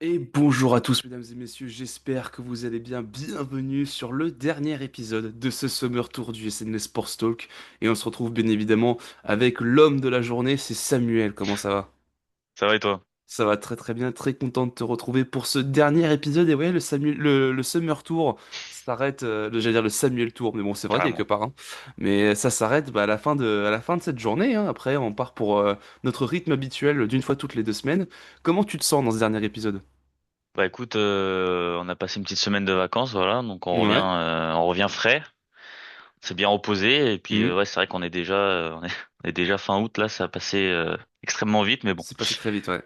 Et bonjour à tous, mesdames et messieurs, j'espère que vous allez bien. Bienvenue sur le dernier épisode de ce Summer Tour du SNS Sports Talk. Et on se retrouve bien évidemment avec l'homme de la journée, c'est Samuel. Comment ça va? Ça va et toi? Ça va très très bien, très content de te retrouver pour ce dernier épisode. Et ouais, le Summer Tour s'arrête, j'allais dire le Samuel Tour, mais bon, c'est vrai quelque Carrément. part, hein. Mais ça s'arrête à la fin de cette journée, hein. Après, on part pour notre rythme habituel d'une fois toutes les 2 semaines. Comment tu te sens dans ce dernier épisode? Bah écoute, on a passé une petite semaine de vacances, voilà, donc Ouais. on revient frais, c'est bien reposé, et puis Mhm. ouais, c'est vrai qu'on est déjà, on est déjà fin août là, ça a passé extrêmement vite, mais bon, C'est passé très vite, ouais.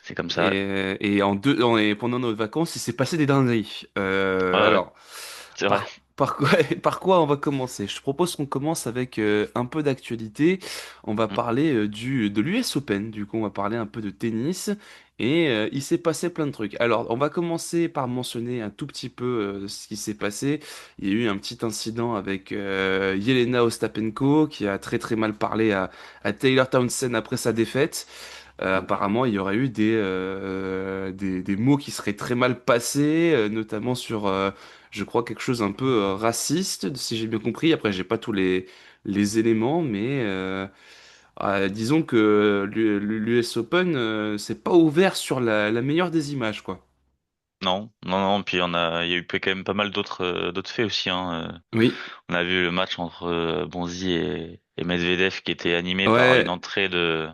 c'est comme ça. Et pendant nos vacances, il s'est passé des dingueries. Ouais, ouais, Alors, c'est vrai. par quoi, par quoi on va commencer? Je te propose qu'on commence avec un peu d'actualité. On va Mm. parler de l'US Open. Du coup, on va parler un peu de tennis. Et il s'est passé plein de trucs. Alors, on va commencer par mentionner un tout petit peu ce qui s'est passé. Il y a eu un petit incident avec Yelena Ostapenko qui a très très mal parlé à Taylor Townsend après sa défaite. Apparemment, il y aurait eu des mots qui seraient très mal passés, notamment sur, je crois, quelque chose un peu raciste, si j'ai bien compris. Après, j'ai pas tous les éléments, mais disons que l'US Open, c'est pas ouvert sur la meilleure des images, quoi. Non, non, non, puis il y a eu quand même pas mal d'autres faits aussi, hein. Oui. On a vu le match entre Bonzi et Medvedev qui était animé par une Ouais, entrée de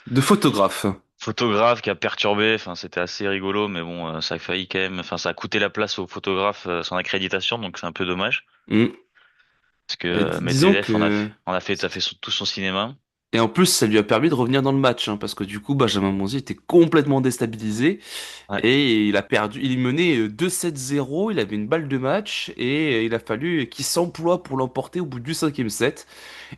de photographe. photographe qui a perturbé, enfin c'était assez rigolo, mais bon, ça a failli quand même, enfin ça a coûté la place au photographe son accréditation, donc c'est un peu dommage Hmm. parce que Disons Medvedev que a fait tout son cinéma. Et en plus, ça lui a permis de revenir dans le match, hein, parce que du coup, Benjamin Bonzi était complètement déstabilisé Ouais, et il a perdu. Il menait 2-7-0, il avait une balle de match et il a fallu qu'il s'emploie pour l'emporter au bout du cinquième set.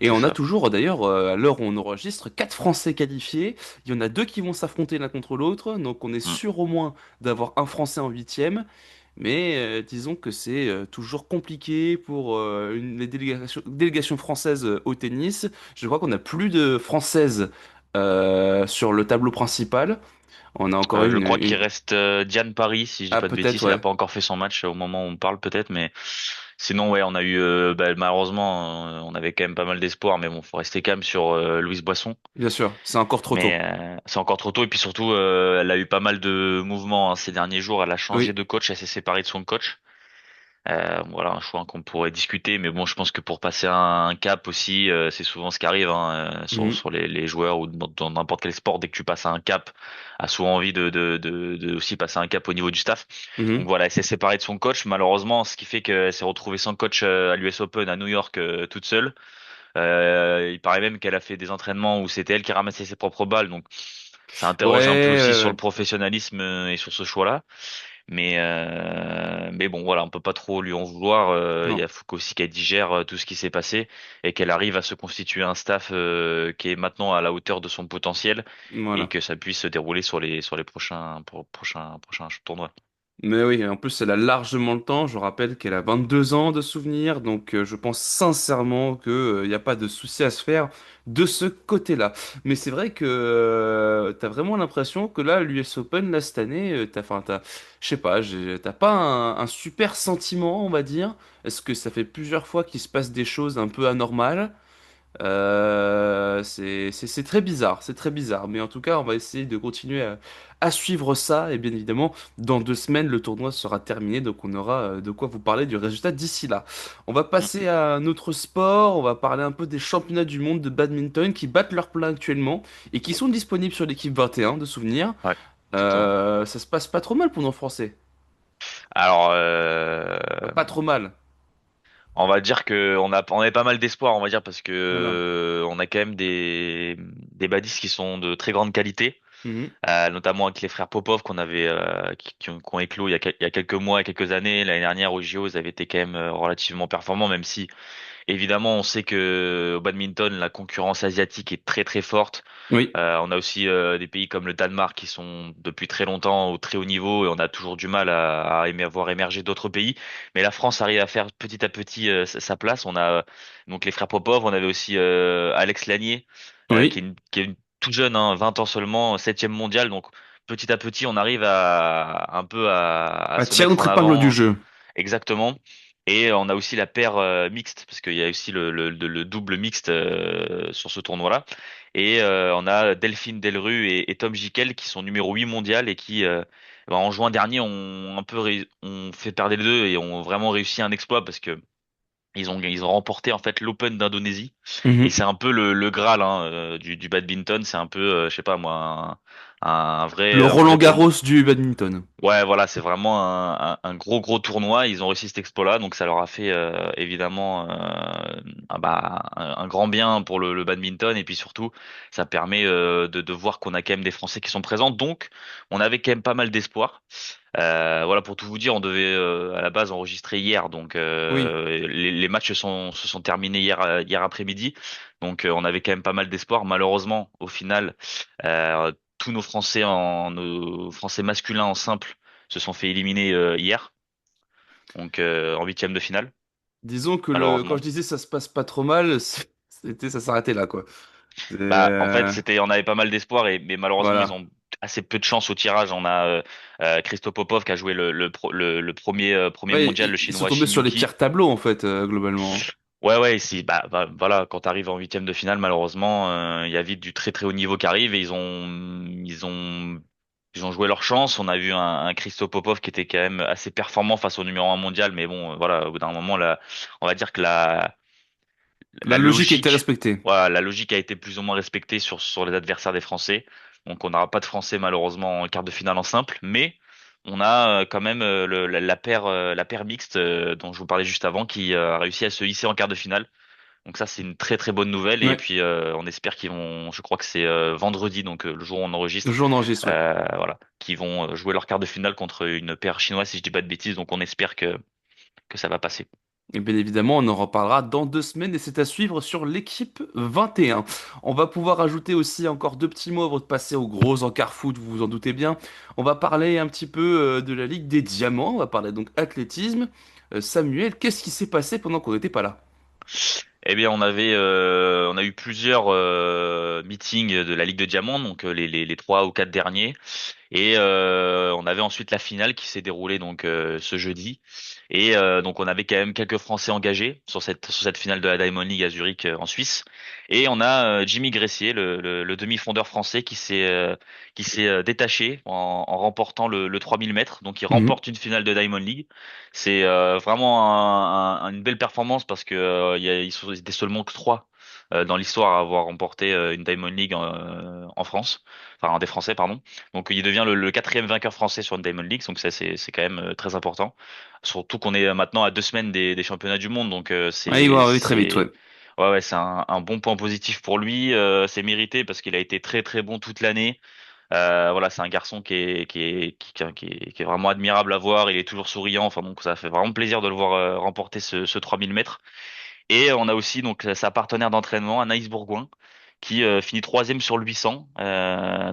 Et c'est on a ça. toujours, d'ailleurs, à l'heure où on enregistre, 4 Français qualifiés. Il y en a deux qui vont s'affronter l'un contre l'autre, donc on est Mm. sûr au moins d'avoir un Français en huitième. Mais disons que c'est toujours compliqué pour les délégations françaises au tennis. Je crois qu'on a plus de françaises sur le tableau principal. On a encore Je crois qu'il une... reste Diane Paris, si je dis Ah, pas de peut-être, bêtises. Il a ouais. pas encore fait son match au moment où on parle peut-être, mais sinon ouais, on a eu malheureusement on avait quand même pas mal d'espoir, mais bon, faut rester calme sur Louise Boisson. Bien sûr, c'est encore trop Mais tôt. c'est encore trop tôt et puis surtout elle a eu pas mal de mouvements hein, ces derniers jours. Elle a changé Oui. de coach, elle s'est séparée de son coach. Voilà un choix qu'on pourrait discuter, mais bon, je pense que pour passer un cap aussi, c'est souvent ce qui arrive hein, Mhm. sur les joueurs ou dans n'importe quel sport. Dès que tu passes un cap, a souvent envie de aussi passer un cap au niveau du staff. Donc Mhm. voilà, elle s'est séparée de son coach, malheureusement, ce qui fait qu'elle s'est retrouvée sans coach à l'US Open à New York toute seule. Il paraît même qu'elle a fait des entraînements où c'était elle qui ramassait ses propres balles, donc ça interroge un peu Ouais, aussi ouais, sur le ouais. professionnalisme et sur ce choix-là. Mais bon, voilà, on peut pas trop lui en vouloir. Il y Non. a faut aussi qu'elle digère tout ce qui s'est passé et qu'elle arrive à se constituer un staff qui est maintenant à la hauteur de son potentiel et Voilà. que ça puisse se dérouler sur les prochains tournois. Mais oui, en plus, elle a largement le temps. Je rappelle qu'elle a 22 ans de souvenirs, donc je pense sincèrement qu'il n'y a pas de souci à se faire de ce côté-là. Mais c'est vrai que t'as vraiment l'impression que là, l'US Open, là, cette année, je sais pas, t'as pas un super sentiment, on va dire. Est-ce que ça fait plusieurs fois qu'il se passe des choses un peu anormales? C'est très bizarre, c'est très bizarre. Mais en tout cas, on va essayer de continuer à suivre ça. Et bien évidemment, dans 2 semaines, le tournoi sera terminé. Donc on aura de quoi vous parler du résultat d'ici là. On va Mm. passer à un autre sport. On va parler un peu des championnats du monde de badminton qui battent leur plein actuellement et qui sont disponibles sur l'équipe 21 de souvenirs. Ouais, exactement. Ça se passe pas trop mal pour nos Français. Alors, Pas trop mal. on va dire que on avait pas mal d'espoir, on va dire, parce que Voilà. on a quand même des badistes qui sont de très grande qualité. Mhm. Notamment avec les frères Popov qu'on avait qui ont éclos il y a quelques mois et quelques années. L'année dernière au JO, ils avaient été quand même relativement performants, même si évidemment on sait que au badminton la concurrence asiatique est très très forte. Oui. On a aussi des pays comme le Danemark qui sont depuis très longtemps au très haut niveau et on a toujours du mal à voir émerger d'autres pays. Mais la France arrive à faire petit à petit sa place. On a donc les frères Popov, on avait aussi Alex Lanier Oui. qui est tout jeune, hein, 20 ans seulement, septième mondial. Donc petit à petit, on arrive à un peu à À se tirer mettre en notre épingle du avant jeu. exactement. Et on a aussi la paire mixte, parce qu'il y a aussi le double mixte sur ce tournoi-là. Et on a Delphine Delru et Tom Jikel qui sont numéro 8 mondial et qui, en juin dernier, ont un peu ont fait perdre les deux et ont vraiment réussi un exploit parce que ils ont remporté en fait l'Open d'Indonésie et Mhm. c'est un peu le Graal hein, du badminton. C'est un peu, je sais pas moi, Le un Roland vrai tournoi. Garros du badminton. Ouais, voilà, c'est vraiment un gros tournoi. Ils ont réussi cet exploit-là, donc ça leur a fait évidemment un grand bien pour le badminton et puis surtout, ça permet de voir qu'on a quand même des Français qui sont présents. Donc, on avait quand même pas mal d'espoir. Voilà, pour tout vous dire, on devait à la base enregistrer hier, donc Oui. les matchs se sont terminés hier après-midi, donc on avait quand même pas mal d'espoir. Malheureusement, au final, tous nos Français masculins en simple se sont fait éliminer hier, donc en huitième de finale, Disons que quand je malheureusement. disais ça se passe pas trop mal, ça s'arrêtait là, quoi. Bah, en fait, on avait pas mal d'espoir mais malheureusement, ils Voilà. ont assez peu de chance au tirage. On a Christo Popov qui a joué le premier premier Ouais, mondial, le ils sont chinois tombés Shin sur les Yuki. pires tableaux, en fait, globalement. Ouais, si, voilà, quand t'arrives en huitième de finale, malheureusement, il y a vite du très haut niveau qui arrive et ils ont joué leur chance. On a vu un Christo Popov qui était quand même assez performant face au numéro un mondial, mais bon, voilà, au bout d'un moment, là, on va dire que La la logique a été logique, respectée. voilà, la logique a été plus ou moins respectée sur les adversaires des Français. Donc on n'aura pas de Français malheureusement en quart de finale en simple, mais on a quand même la paire mixte dont je vous parlais juste avant qui a réussi à se hisser en quart de finale. Donc ça c'est une très bonne nouvelle et Ouais. puis on espère qu'ils vont, je crois que c'est vendredi donc le jour où on Le enregistre, jour d'enregistre, ouais. voilà, qui vont jouer leur quart de finale contre une paire chinoise si je dis pas de bêtises. Donc on espère que ça va passer. Et bien évidemment, on en reparlera dans 2 semaines et c'est à suivre sur l'équipe 21. On va pouvoir ajouter aussi encore deux petits mots avant de passer au gros encart foot, vous vous en doutez bien. On va parler un petit peu de la Ligue des Diamants, on va parler donc athlétisme. Samuel, qu'est-ce qui s'est passé pendant qu'on n'était pas là? Eh bien, on a eu plusieurs meetings de la Ligue de Diamant, donc les trois ou quatre derniers. Et on avait ensuite la finale qui s'est déroulée donc ce jeudi. Et donc on avait quand même quelques Français engagés sur cette finale de la Diamond League à Zurich en Suisse. Et on a Jimmy Gressier, le demi-fondeur français, qui s'est détaché en remportant le 3000 mètres. Donc il Mhm. remporte une finale de Diamond League. C'est vraiment une belle performance parce que ils étaient seulement que trois dans l'histoire à avoir remporté une Diamond League en France, enfin des Français pardon. Donc il devient le quatrième vainqueur français sur une Diamond League, donc ça c'est quand même très important. Surtout qu'on est maintenant à 2 semaines des championnats du monde, donc Ah, il va arriver très vite, ouais. ouais c'est un bon point positif pour lui. C'est mérité parce qu'il a été très bon toute l'année. Voilà, c'est un garçon qui est vraiment admirable à voir. Il est toujours souriant. Enfin, donc ça fait vraiment plaisir de le voir remporter ce 3000 mètres. Et on a aussi donc sa partenaire d'entraînement, Anaïs Bourgoin, qui finit troisième sur le 800.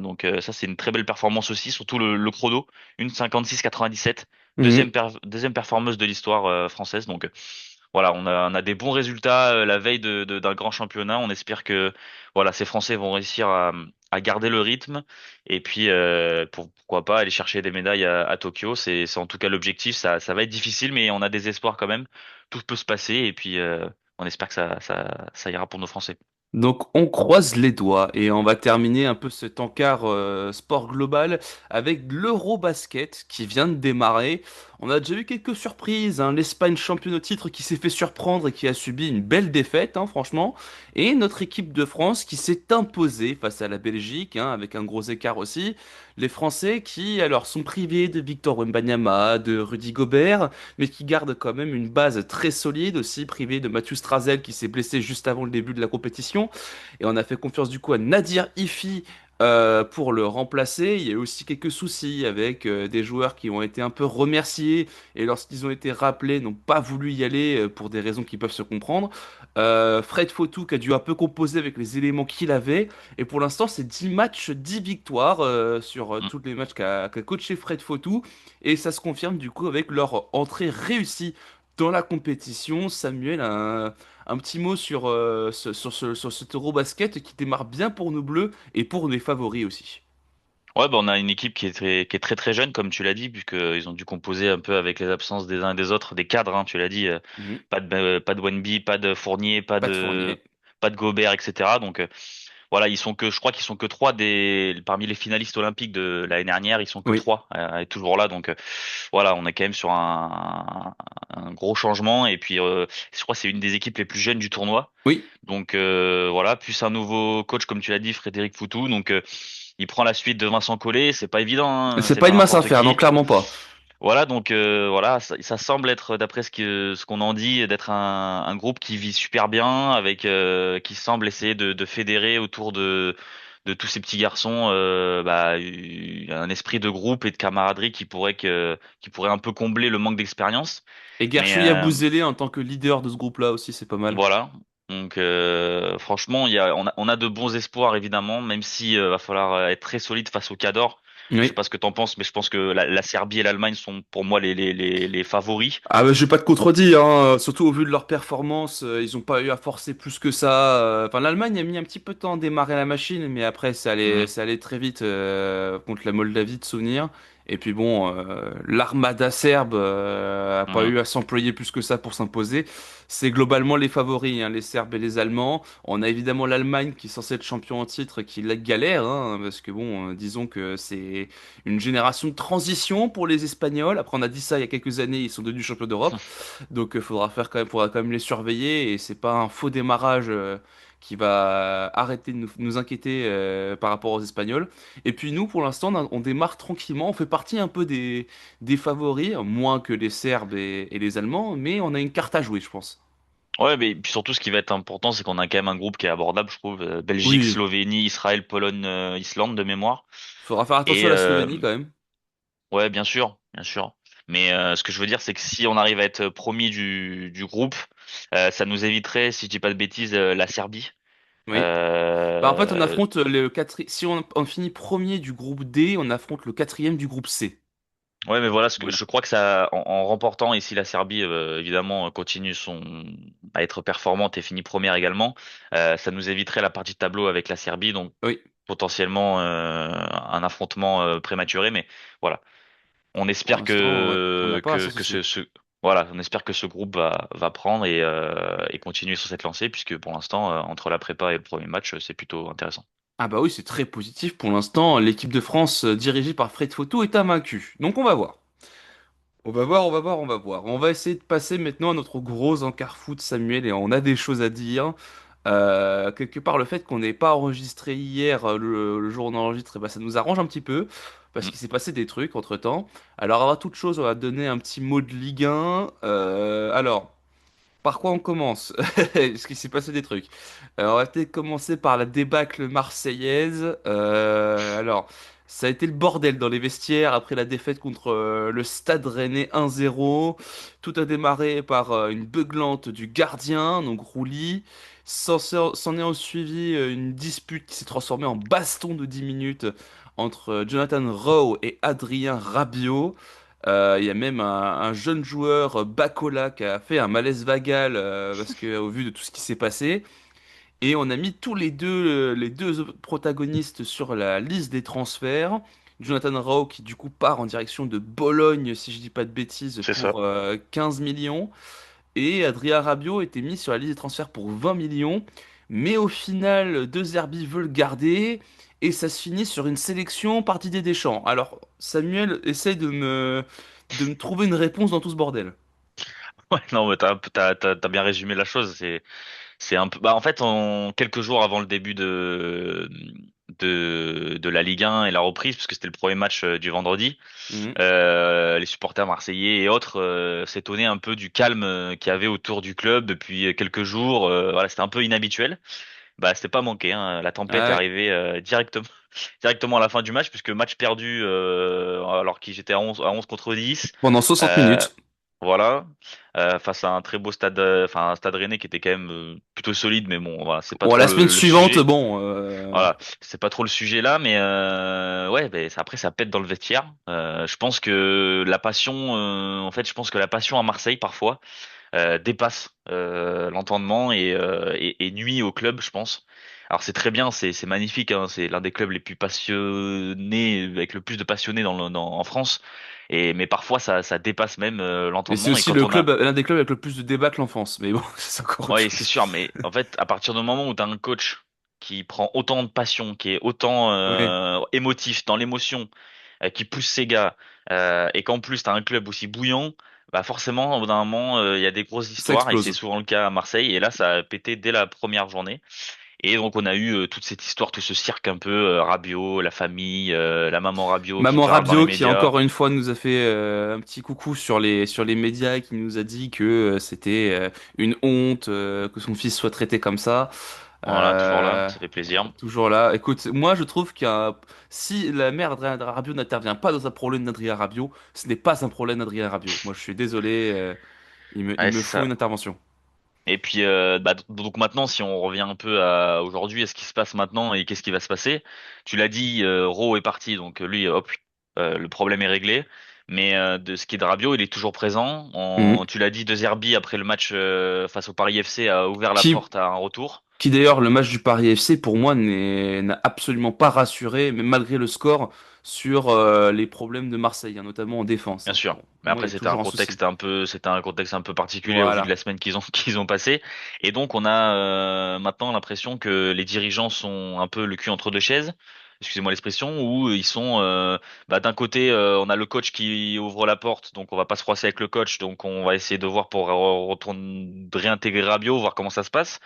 Donc ça, c'est une très belle performance aussi, surtout le chrono, une 56,97. Mhm. Deuxième performeuse de l'histoire française. Donc voilà, on a des bons résultats la veille d'un grand championnat. On espère que voilà, ces Français vont réussir à garder le rythme et puis pourquoi pas aller chercher des médailles à Tokyo. C'est en tout cas l'objectif. Ça va être difficile, mais on a des espoirs quand même. Tout peut se passer et puis on espère que ça ira pour nos Français. Donc on croise les doigts et on va terminer un peu cet encart sport global avec l'Eurobasket qui vient de démarrer. On a déjà eu quelques surprises, hein. L'Espagne championne au titre qui s'est fait surprendre et qui a subi une belle défaite, hein, franchement. Et notre équipe de France qui s'est imposée face à la Belgique, hein, avec un gros écart aussi. Les Français qui alors sont privés de Victor Wembanyama, de Rudy Gobert, mais qui gardent quand même une base très solide aussi, privés de Mathieu Strazel qui s'est blessé juste avant le début de la compétition. Et on a fait confiance du coup à Nadir Ifi pour le remplacer. Il y a eu aussi quelques soucis avec des joueurs qui ont été un peu remerciés et lorsqu'ils ont été rappelés n'ont pas voulu y aller pour des raisons qui peuvent se comprendre. Fred Fotou qui a dû un peu composer avec les éléments qu'il avait. Et pour l'instant, c'est 10 matchs, 10 victoires sur tous les matchs qu'a coaché Fred Fotou. Et ça se confirme du coup avec leur entrée réussie dans la compétition. Samuel, un petit mot sur, sur cet Eurobasket qui démarre bien pour nos Bleus et pour les favoris aussi. Ouais, bah on a une équipe qui est très très jeune, comme tu l'as dit, puisqu'ils ont dû composer un peu avec les absences des uns et des autres, des cadres, hein, tu l'as dit, Mhm. pas de Wenby, pas de Fournier, Pas de Fournier. pas de Gobert, etc. Donc voilà, je crois qu'ils sont que trois parmi les finalistes olympiques de l'année dernière, ils sont que Oui. trois, et toujours là. Donc voilà, on est quand même sur un gros changement. Et puis je crois que c'est une des équipes les plus jeunes du tournoi. Oui. Donc voilà, plus un nouveau coach, comme tu l'as dit, Frédéric Foutou. Donc il prend la suite de Vincent Collet, c'est pas évident, hein, C'est c'est pas pas une masse à n'importe faire, non, qui. clairement pas. Voilà, donc voilà, ça semble être, d'après ce qu'on en dit, d'être un groupe qui vit super bien, avec qui semble essayer de fédérer autour de tous ces petits garçons, un esprit de groupe et de camaraderie qui pourrait un peu combler le manque d'expérience. Et Mais Gershuya Bouzélé en tant que leader de ce groupe-là aussi, c'est pas mal. voilà. Donc franchement, on a de bons espoirs évidemment, même si va falloir être très solide face au Cador. Je sais Oui. pas ce que t'en penses, mais je pense que la Serbie et l'Allemagne sont pour moi les favoris. Ah bah, je vais pas te contredire, hein. Surtout au vu de leur performance, ils ont pas eu à forcer plus que ça. Enfin, l'Allemagne a mis un petit peu de temps à démarrer la machine, mais après Mhm, ça allait très vite contre la Moldavie de souvenir. Et puis bon, l'armada serbe a pas mhm. eu à s'employer plus que ça pour s'imposer. C'est globalement les favoris, hein, les Serbes et les Allemands. On a évidemment l'Allemagne qui est censée être champion en titre, qui la galère, hein, parce que bon, disons que c'est une génération de transition pour les Espagnols. Après, on a dit ça il y a quelques années, ils sont devenus champions d'Europe. Donc, faudra quand même les surveiller. Et c'est pas un faux démarrage qui va arrêter de nous inquiéter par rapport aux Espagnols. Et puis nous, pour l'instant, on démarre tranquillement. On fait partie un peu des favoris, moins que les Serbes et les Allemands, mais on a une carte à jouer, je pense. Ouais, mais puis surtout, ce qui va être important, c'est qu'on a quand même un groupe qui est abordable, je trouve. Belgique, Oui, Slovénie, Israël, Pologne, Islande de mémoire. faudra faire attention Et à la Slovénie quand même. ouais, bien sûr, bien sûr. Mais ce que je veux dire, c'est que si on arrive à être promis du groupe, ça nous éviterait, si je dis pas de bêtises, la Serbie. Oui. Bah, en fait, on Euh, affronte si on finit premier du groupe D, on affronte le quatrième du groupe C. Ouais, mais voilà, Voilà. je crois que ça, en remportant, et si la Serbie, évidemment, continue à être performante et finit première également, ça nous éviterait la partie de tableau avec la Serbie, donc Oui, potentiellement un affrontement prématuré, mais voilà. On pour espère l'instant, ouais, on n'a pas à s'en que soucier. voilà, on espère que ce groupe va prendre et continuer sur cette lancée, puisque pour l'instant, entre la prépa et le premier match, c'est plutôt intéressant. Ah bah oui, c'est très positif pour l'instant. L'équipe de France, dirigée par Fred Photo, est invaincue. Donc on va voir. On va voir, on va voir, on va voir. On va essayer de passer maintenant à notre gros encart foot, Samuel, et on a des choses à dire. Quelque part, le fait qu'on n'ait pas enregistré hier, le jour où on enregistre, eh ben, ça nous arrange un petit peu, parce Mm. qu'il s'est passé des trucs entre-temps. Alors, avant toute chose, on va donner un petit mot de Ligue 1. Alors, par quoi on commence? Parce qu'il s'est passé des trucs. On va peut-être commencer par la débâcle marseillaise. Alors, ça a été le bordel dans les vestiaires après la défaite contre le Stade Rennais 1-0. Tout a démarré par une beuglante du gardien, donc Rouly. S'en est suivi une dispute qui s'est transformée en baston de 10 minutes entre Jonathan Rowe et Adrien Rabiot. Il y a même un jeune joueur, Bacola, qui a fait un malaise vagal parce que au vu de tout ce qui s'est passé. Et on a mis tous les deux protagonistes sur la liste des transferts. Jonathan Rowe qui du coup part en direction de Bologne, si je dis pas de bêtises, C'est ça. pour 15 millions. Et Adrien Rabiot était mis sur la liste des transferts pour 20 millions. Mais au final, deux Zerbi veulent le garder. Et ça se finit sur une sélection par Didier Deschamps. Alors, Samuel, essaye de me trouver une réponse dans tout ce bordel. Ouais, non, mais t'as bien résumé la chose. C'est un peu, bah, en fait, quelques jours avant le début de la Ligue 1 et la reprise, parce que c'était le premier match du vendredi, Mhm. les supporters marseillais et autres s'étonnaient un peu du calme qu'il y avait autour du club depuis quelques jours. Voilà, c'était un peu inhabituel. Bah, c'était pas manqué, hein. La tempête est Ah ouais. arrivée directement à la fin du match, puisque match perdu alors qu'ils étaient à 11 contre 10. Pendant 60 Euh, minutes. voilà, face à un très beau stade, enfin un stade Rennais qui était quand même plutôt solide, mais bon, voilà, c'est pas Bon, trop la semaine le suivante, sujet. bon. Voilà, c'est pas trop le sujet là, mais ouais, ben après ça pète dans le vestiaire. Je pense que la passion, en fait, je pense que la passion à Marseille parfois dépasse l'entendement et nuit au club, je pense. Alors c'est très bien, c'est magnifique, hein, c'est l'un des clubs les plus passionnés, avec le plus de passionnés en France. Et mais parfois ça dépasse même Mais c'est l'entendement. Et aussi quand le on a, club, l'un des clubs avec le plus de débâcle en France. Mais bon, c'est encore autre ouais, c'est chose. sûr, mais en fait, à partir du moment où tu as un coach qui prend autant de passion, qui est autant Oui, émotif dans l'émotion, qui pousse ses gars, et qu'en plus tu as un club aussi bouillant, bah forcément, au bout d'un moment, il y a des grosses ça histoires, et c'est explose. souvent le cas à Marseille. Et là, ça a pété dès la première journée. Et donc on a eu toute cette histoire, tout ce cirque un peu Rabiot, la famille, la maman Rabiot qui Maman parle dans les Rabiot qui médias. encore une fois nous a fait un petit coucou sur les médias, qui nous a dit que c'était une honte que son fils soit traité comme ça. Voilà, toujours là, ça fait plaisir. Toujours là. Écoute, moi je trouve si la mère d'Adrien Rabiot n'intervient pas dans un problème d'Adrien Rabiot, ce n'est pas un problème d'Adrien Rabiot. Moi je suis désolé, il Ouais, me c'est faut ça. une intervention. Et puis donc maintenant, si on revient un peu à aujourd'hui, à ce qui se passe maintenant et qu'est-ce qui va se passer, tu l'as dit, Rowe est parti, donc lui, hop, le problème est réglé. Mais de ce qui est de Rabiot, il est toujours présent. Mhm. Tu l'as dit, De Zerbi après le match face au Paris FC a ouvert la Qui, porte à un retour. qui d'ailleurs, le match du Paris FC, pour moi, n'a absolument pas rassuré, mais malgré le score, sur les problèmes de Marseille, hein, notamment en défense, Bien hein. sûr. Bon, Mais pour moi, il après, y a toujours un souci. c'était un contexte un peu particulier au vu de la Voilà. semaine qu'ils ont, qu'ils ont passé. Et donc, on a maintenant l'impression que les dirigeants sont un peu le cul entre deux chaises. Excusez-moi l'expression, où ils sont, d'un côté, on a le coach qui ouvre la porte, donc on va pas se froisser avec le coach, donc on va essayer de voir pour retourner, de réintégrer Rabiot, voir comment ça se passe.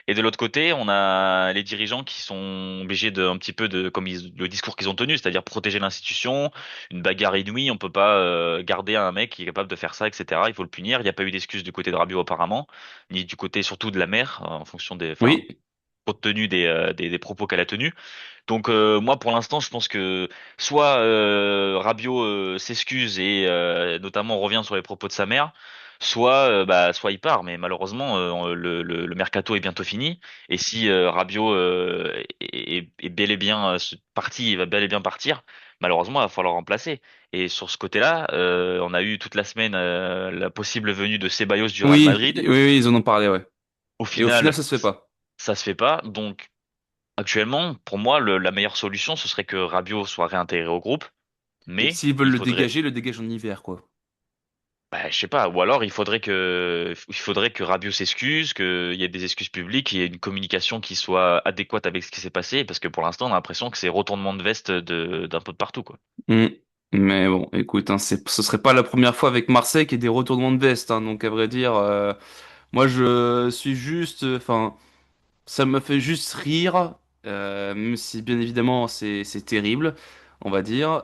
Et de l'autre côté, on a les dirigeants qui sont obligés de, un petit peu de, le discours qu'ils ont tenu, c'est-à-dire protéger l'institution, une bagarre inouïe, on peut pas garder un mec qui est capable de faire ça, etc. Il faut le punir. Il n'y a pas eu d'excuse du côté de Rabiot apparemment, ni du côté surtout de la mère, en fonction des, enfin, Oui, compte tenu des propos qu'elle a tenus. Donc moi pour l'instant je pense que soit Rabiot s'excuse et notamment revient sur les propos de sa mère, soit soit il part. Mais malheureusement le mercato est bientôt fini et si Rabiot est bel et bien parti, il va bel et bien partir. Malheureusement il va falloir le remplacer. Et sur ce côté-là, on a eu toute la semaine la possible venue de Ceballos du Real Madrid. oui, ils en ont parlé, ouais. Au Et au final, final, ça se fait pas. ça se fait pas. Donc actuellement, pour moi, la meilleure solution, ce serait que Rabiot soit réintégré au groupe, Et mais s'ils veulent il le faudrait, dégager, le dégagent en hiver, quoi. je sais pas, ou alors il faudrait que Rabiot s'excuse, qu'il y ait des excuses publiques, qu'il y ait une communication qui soit adéquate avec ce qui s'est passé, parce que pour l'instant, on a l'impression que c'est retournement de veste d'un peu de partout, quoi. Hmm. Mais bon, écoute, hein, ce serait pas la première fois avec Marseille qu'il y ait des retournements de veste, hein, donc à vrai dire, moi je suis juste, enfin, ça me fait juste rire, même si bien évidemment c'est terrible, on va dire.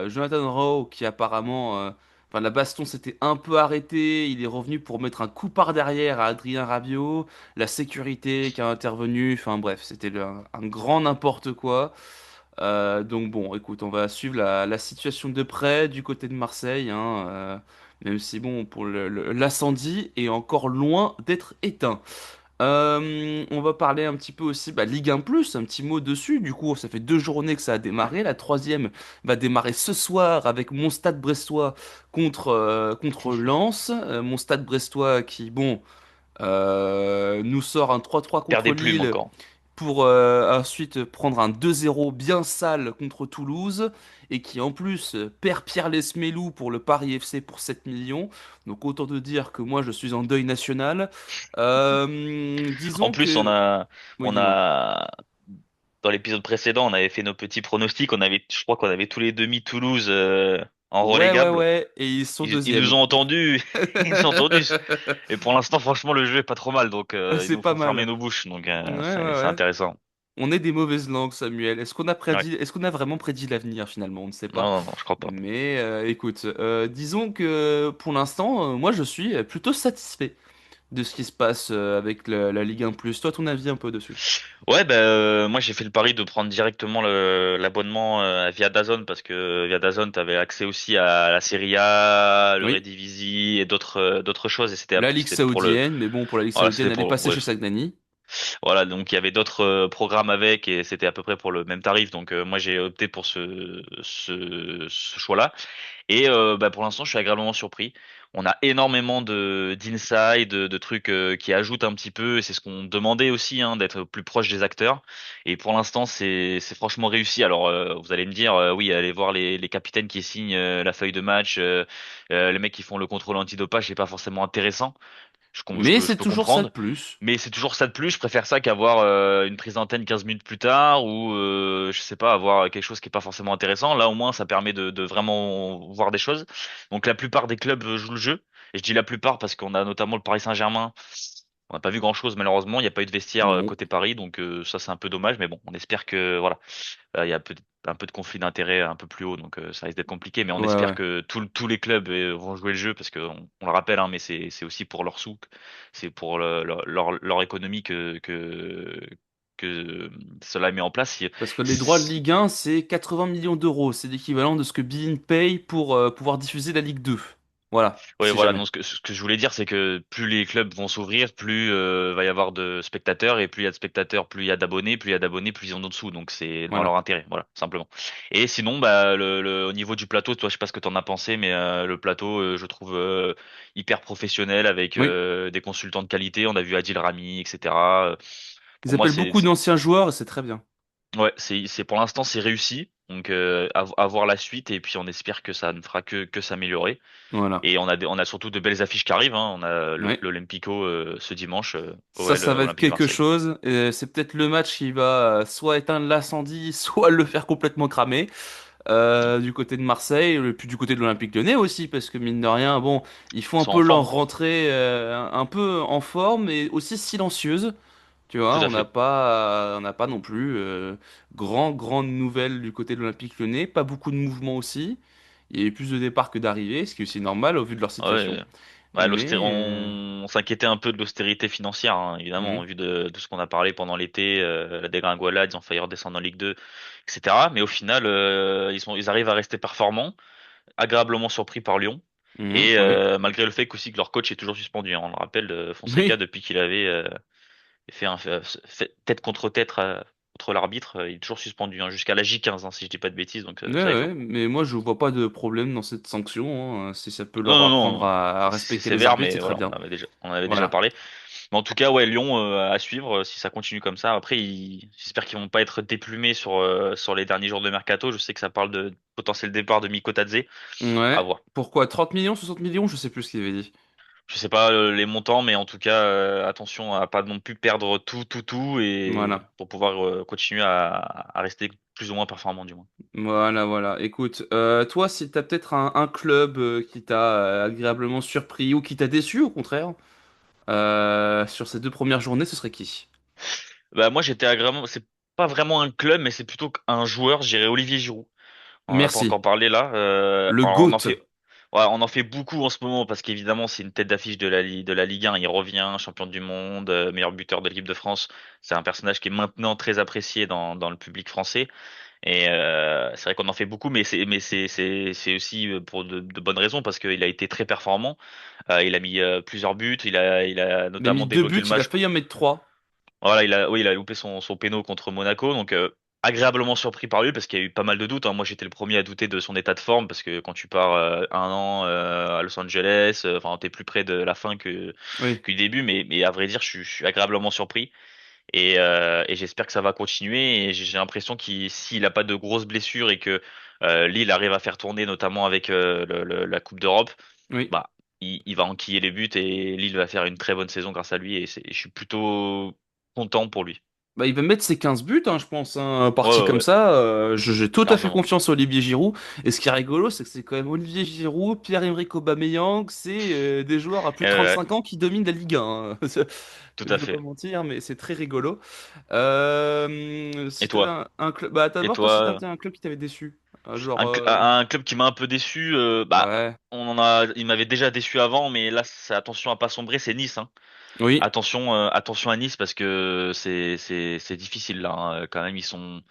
Jonathan Rowe qui apparemment, enfin la baston s'était un peu arrêtée, il est revenu pour mettre un coup par derrière à Adrien Rabiot, la sécurité qui a intervenu, enfin bref, un grand n'importe quoi. Donc bon, écoute, on va suivre la situation de près du côté de Marseille, hein, même si bon, pour l'incendie est encore loin d'être éteint. On va parler un petit peu aussi Ligue 1 Plus, un petit mot dessus. Du coup, ça fait 2 journées que ça a démarré. La troisième va démarrer ce soir avec mon Stade Brestois contre Lens. Mon Stade Brestois qui, bon, nous sort un 3-3 Perd contre des plumes Lille encore. pour ensuite prendre un 2-0 bien sale contre Toulouse et qui en plus perd Pierre Lesmelou pour le Paris FC pour 7 millions. Donc autant te dire que moi je suis en deuil national. En Disons plus, que... Oui, on dis-moi. a, dans l'épisode précédent, on avait fait nos petits pronostics, je crois qu'on avait tous les demi Toulouse en relégable. Ouais, et ils sont Ils nous deuxièmes. ont entendus, ils nous ont entendus. Et pour l'instant, franchement, le jeu est pas trop mal, donc il C'est nous pas faut fermer mal. nos bouches, donc c'est Ouais. intéressant. On est des mauvaises langues, Samuel. Ouais. Est-ce qu'on a vraiment prédit l'avenir finalement? On ne sait pas. Non, je crois pas. Mais écoute, disons que pour l'instant, moi je suis plutôt satisfait de ce qui se passe avec la Ligue 1+. Toi, ton avis un peu dessus? Ouais, moi j'ai fait le pari de prendre directement l'abonnement via DAZN parce que via DAZN t'avais accès aussi à la Serie A, Oui, l'Eredivisie et d'autres choses et la Ligue c'était pour le saoudienne, mais bon, pour la Ligue voilà saoudienne, c'était elle est pour passée chez bref. Sagnani. Voilà, donc il y avait d'autres programmes avec et c'était à peu près pour le même tarif. Donc moi j'ai opté pour ce choix-là. Et pour l'instant, je suis agréablement surpris. On a énormément de d'inside, de trucs qui ajoutent un petit peu. Et c'est ce qu'on demandait aussi, hein, d'être plus proche des acteurs. Et pour l'instant, c'est franchement réussi. Alors, vous allez me dire, oui, allez voir les capitaines qui signent la feuille de match, les mecs qui font le contrôle antidopage, c'est pas forcément intéressant. Mais Je c'est peux toujours ça de comprendre. plus. Mais c'est toujours ça de plus. Je préfère ça qu'avoir une prise d'antenne 15 minutes plus tard ou je sais pas, avoir quelque chose qui est pas forcément intéressant. Là, au moins, ça permet de vraiment voir des choses. Donc, la plupart des clubs jouent le jeu. Et je dis la plupart parce qu'on a notamment le Paris Saint-Germain. On n'a pas vu grand-chose malheureusement. Il n'y a pas eu de vestiaire Non. côté Paris, donc ça c'est un peu dommage. Mais bon, on espère que voilà, il y a un peu de conflit d'intérêt un peu plus haut, donc ça risque d'être compliqué. Mais on Ouais, espère ouais. que tous les clubs vont jouer le jeu parce que on le rappelle, hein, mais c'est aussi pour leur sous, c'est pour leur économie que cela est mis en place. Parce que les droits de Ligue 1, c'est 80 millions d'euros. C'est l'équivalent de ce que beIN paye pour pouvoir diffuser la Ligue 2. Voilà, Ouais, si voilà. jamais. Donc, ce que je voulais dire, c'est que plus les clubs vont s'ouvrir, plus va y avoir de spectateurs, et plus il y a de spectateurs, plus il y a d'abonnés, plus il y a d'abonnés, plus ils en ont dessous. Donc, c'est dans leur Voilà. intérêt, voilà, simplement. Et sinon, au niveau du plateau, toi, je sais pas ce que t'en as pensé, mais le plateau, je trouve hyper professionnel avec Oui. des consultants de qualité. On a vu Adil Rami, etc. Ils Pour moi, appellent beaucoup d'anciens joueurs et c'est très bien. ouais, c'est pour l'instant, c'est réussi. Donc, à voir la suite, et puis on espère que ça ne fera que s'améliorer. Voilà. Et on a surtout de belles affiches qui arrivent, hein. On a Oui. l'Olympico ce dimanche, OL Ça va être Olympique de quelque Marseille. chose. C'est peut-être le match qui va soit éteindre l'incendie, soit le faire complètement cramer. Du côté de Marseille, et puis du côté de l'Olympique Lyonnais aussi, parce que mine de rien, bon, ils font Ils un sont peu en leur forme, rentrée un peu en forme et aussi silencieuse. Tu vois, tout à fait. on n'a pas non plus grande nouvelle du côté de l'Olympique Lyonnais, pas beaucoup de mouvements aussi. Il y a eu plus de départs que d'arrivées, ce qui est aussi normal au vu de leur situation. Ouais, ouais, Mais on s'inquiétait un peu de l'austérité financière, hein, évidemment, en mhm, vue de ce qu'on a parlé pendant l'été, la dégringolade, ils ont failli redescendre en Ligue 2, etc. Mais au final, ils arrivent à rester performants, agréablement surpris par Lyon. Et oui, malgré le fait qu'aussi que leur coach est toujours suspendu, hein. On le rappelle, Fonseca, oui. depuis qu'il avait fait tête contre tête contre l'arbitre, il est toujours suspendu, hein, jusqu'à la J15, hein, si je dis pas de bêtises, donc Ouais, ça va être long. ouais, mais moi je vois pas de problème dans cette sanction, hein. Si ça peut Non, leur non, apprendre non, à c'est respecter les sévère, arbitres, c'est mais très voilà, bien. on en avait déjà Voilà. parlé. Mais en tout cas, ouais, Lyon à suivre si ça continue comme ça. Après, j'espère qu'ils vont pas être déplumés sur les derniers jours de mercato. Je sais que ça parle de potentiel départ de Miko Tadze. À Ouais. voir. Pourquoi 30 millions, 60 millions? Je sais plus ce qu'il avait dit. Je sais pas les montants, mais en tout cas, attention à pas non plus perdre tout, et Voilà. pour pouvoir continuer à rester plus ou moins performant du moins. Voilà, voilà. Écoute, toi, si t'as peut-être un club qui t'a agréablement surpris ou qui t'a déçu, au contraire, sur ces deux premières journées, ce serait qui? Bah moi j'étais agréablement, c'est pas vraiment un club, mais c'est plutôt un joueur, je dirais Olivier Giroud. On en a pas Merci. encore parlé là. Le Alors, GOAT. ouais, on en fait beaucoup en ce moment parce qu'évidemment c'est une tête d'affiche de la Ligue 1. Il revient, champion du monde, meilleur buteur de l'équipe de France. C'est un personnage qui est maintenant très apprécié dans le public français. Et c'est vrai qu'on en fait beaucoup, c'est aussi pour de bonnes raisons parce qu'il a été très performant. Il a mis plusieurs buts. Il a Il a mis notamment deux débloqué buts, le il a match. failli en mettre trois. Voilà, oui, il a loupé son péno contre Monaco, donc agréablement surpris par lui parce qu'il y a eu pas mal de doutes, hein. Moi, j'étais le premier à douter de son état de forme parce que quand tu pars un an à Los Angeles, enfin, t'es plus près de la fin Oui. que du début, mais à vrai dire, je suis agréablement surpris et j'espère que ça va continuer. Et j'ai l'impression qu'il s'il a pas de grosses blessures et que Lille arrive à faire tourner, notamment avec la Coupe d'Europe, Oui. bah il va enquiller les buts et Lille va faire une très bonne saison grâce à lui et je suis plutôt content pour lui. Bah, il va mettre ses 15 buts, hein, je pense, hein, Ouais, parti comme ouais, ça. J'ai tout à fait largement. confiance en Olivier Giroud. Et ce qui est rigolo, c'est que c'est quand même Olivier Giroud, Pierre-Emerick Aubameyang, c'est des joueurs à plus de Ouais, 35 ans qui dominent la Ligue 1, hein. tout Je à veux pas fait. mentir, mais c'est très rigolo. Et Si t'avais toi? un club, bah Et d'abord toi, si toi? t'avais un club qui t'avait déçu, genre, Un club qui m'a un peu déçu, ouais, il m'avait déjà déçu avant, mais là, c'est attention à pas sombrer, c'est Nice, hein. oui, Attention à Nice parce que c'est difficile là, hein. Quand même, ils ont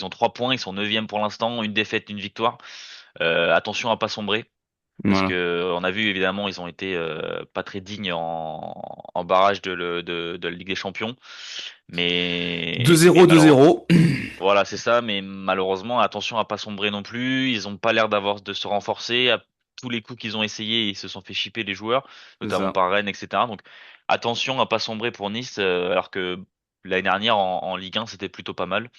3 points, ils sont neuvième pour l'instant, une défaite, une victoire. Attention à pas sombrer. Parce voilà. que on a vu évidemment ils ont été pas très dignes en barrage de la Ligue des Champions, Mais 2-0, malheureusement, 2-0. voilà, c'est ça. Mais malheureusement, attention à pas sombrer non plus. Ils ont pas l'air d'avoir de se renforcer. À tous les coups qu'ils ont essayé, ils se sont fait chipper les joueurs, C'est notamment ça. par Rennes, etc. Donc attention à pas sombrer pour Nice, alors que l'année dernière en Ligue 1, c'était plutôt pas mal.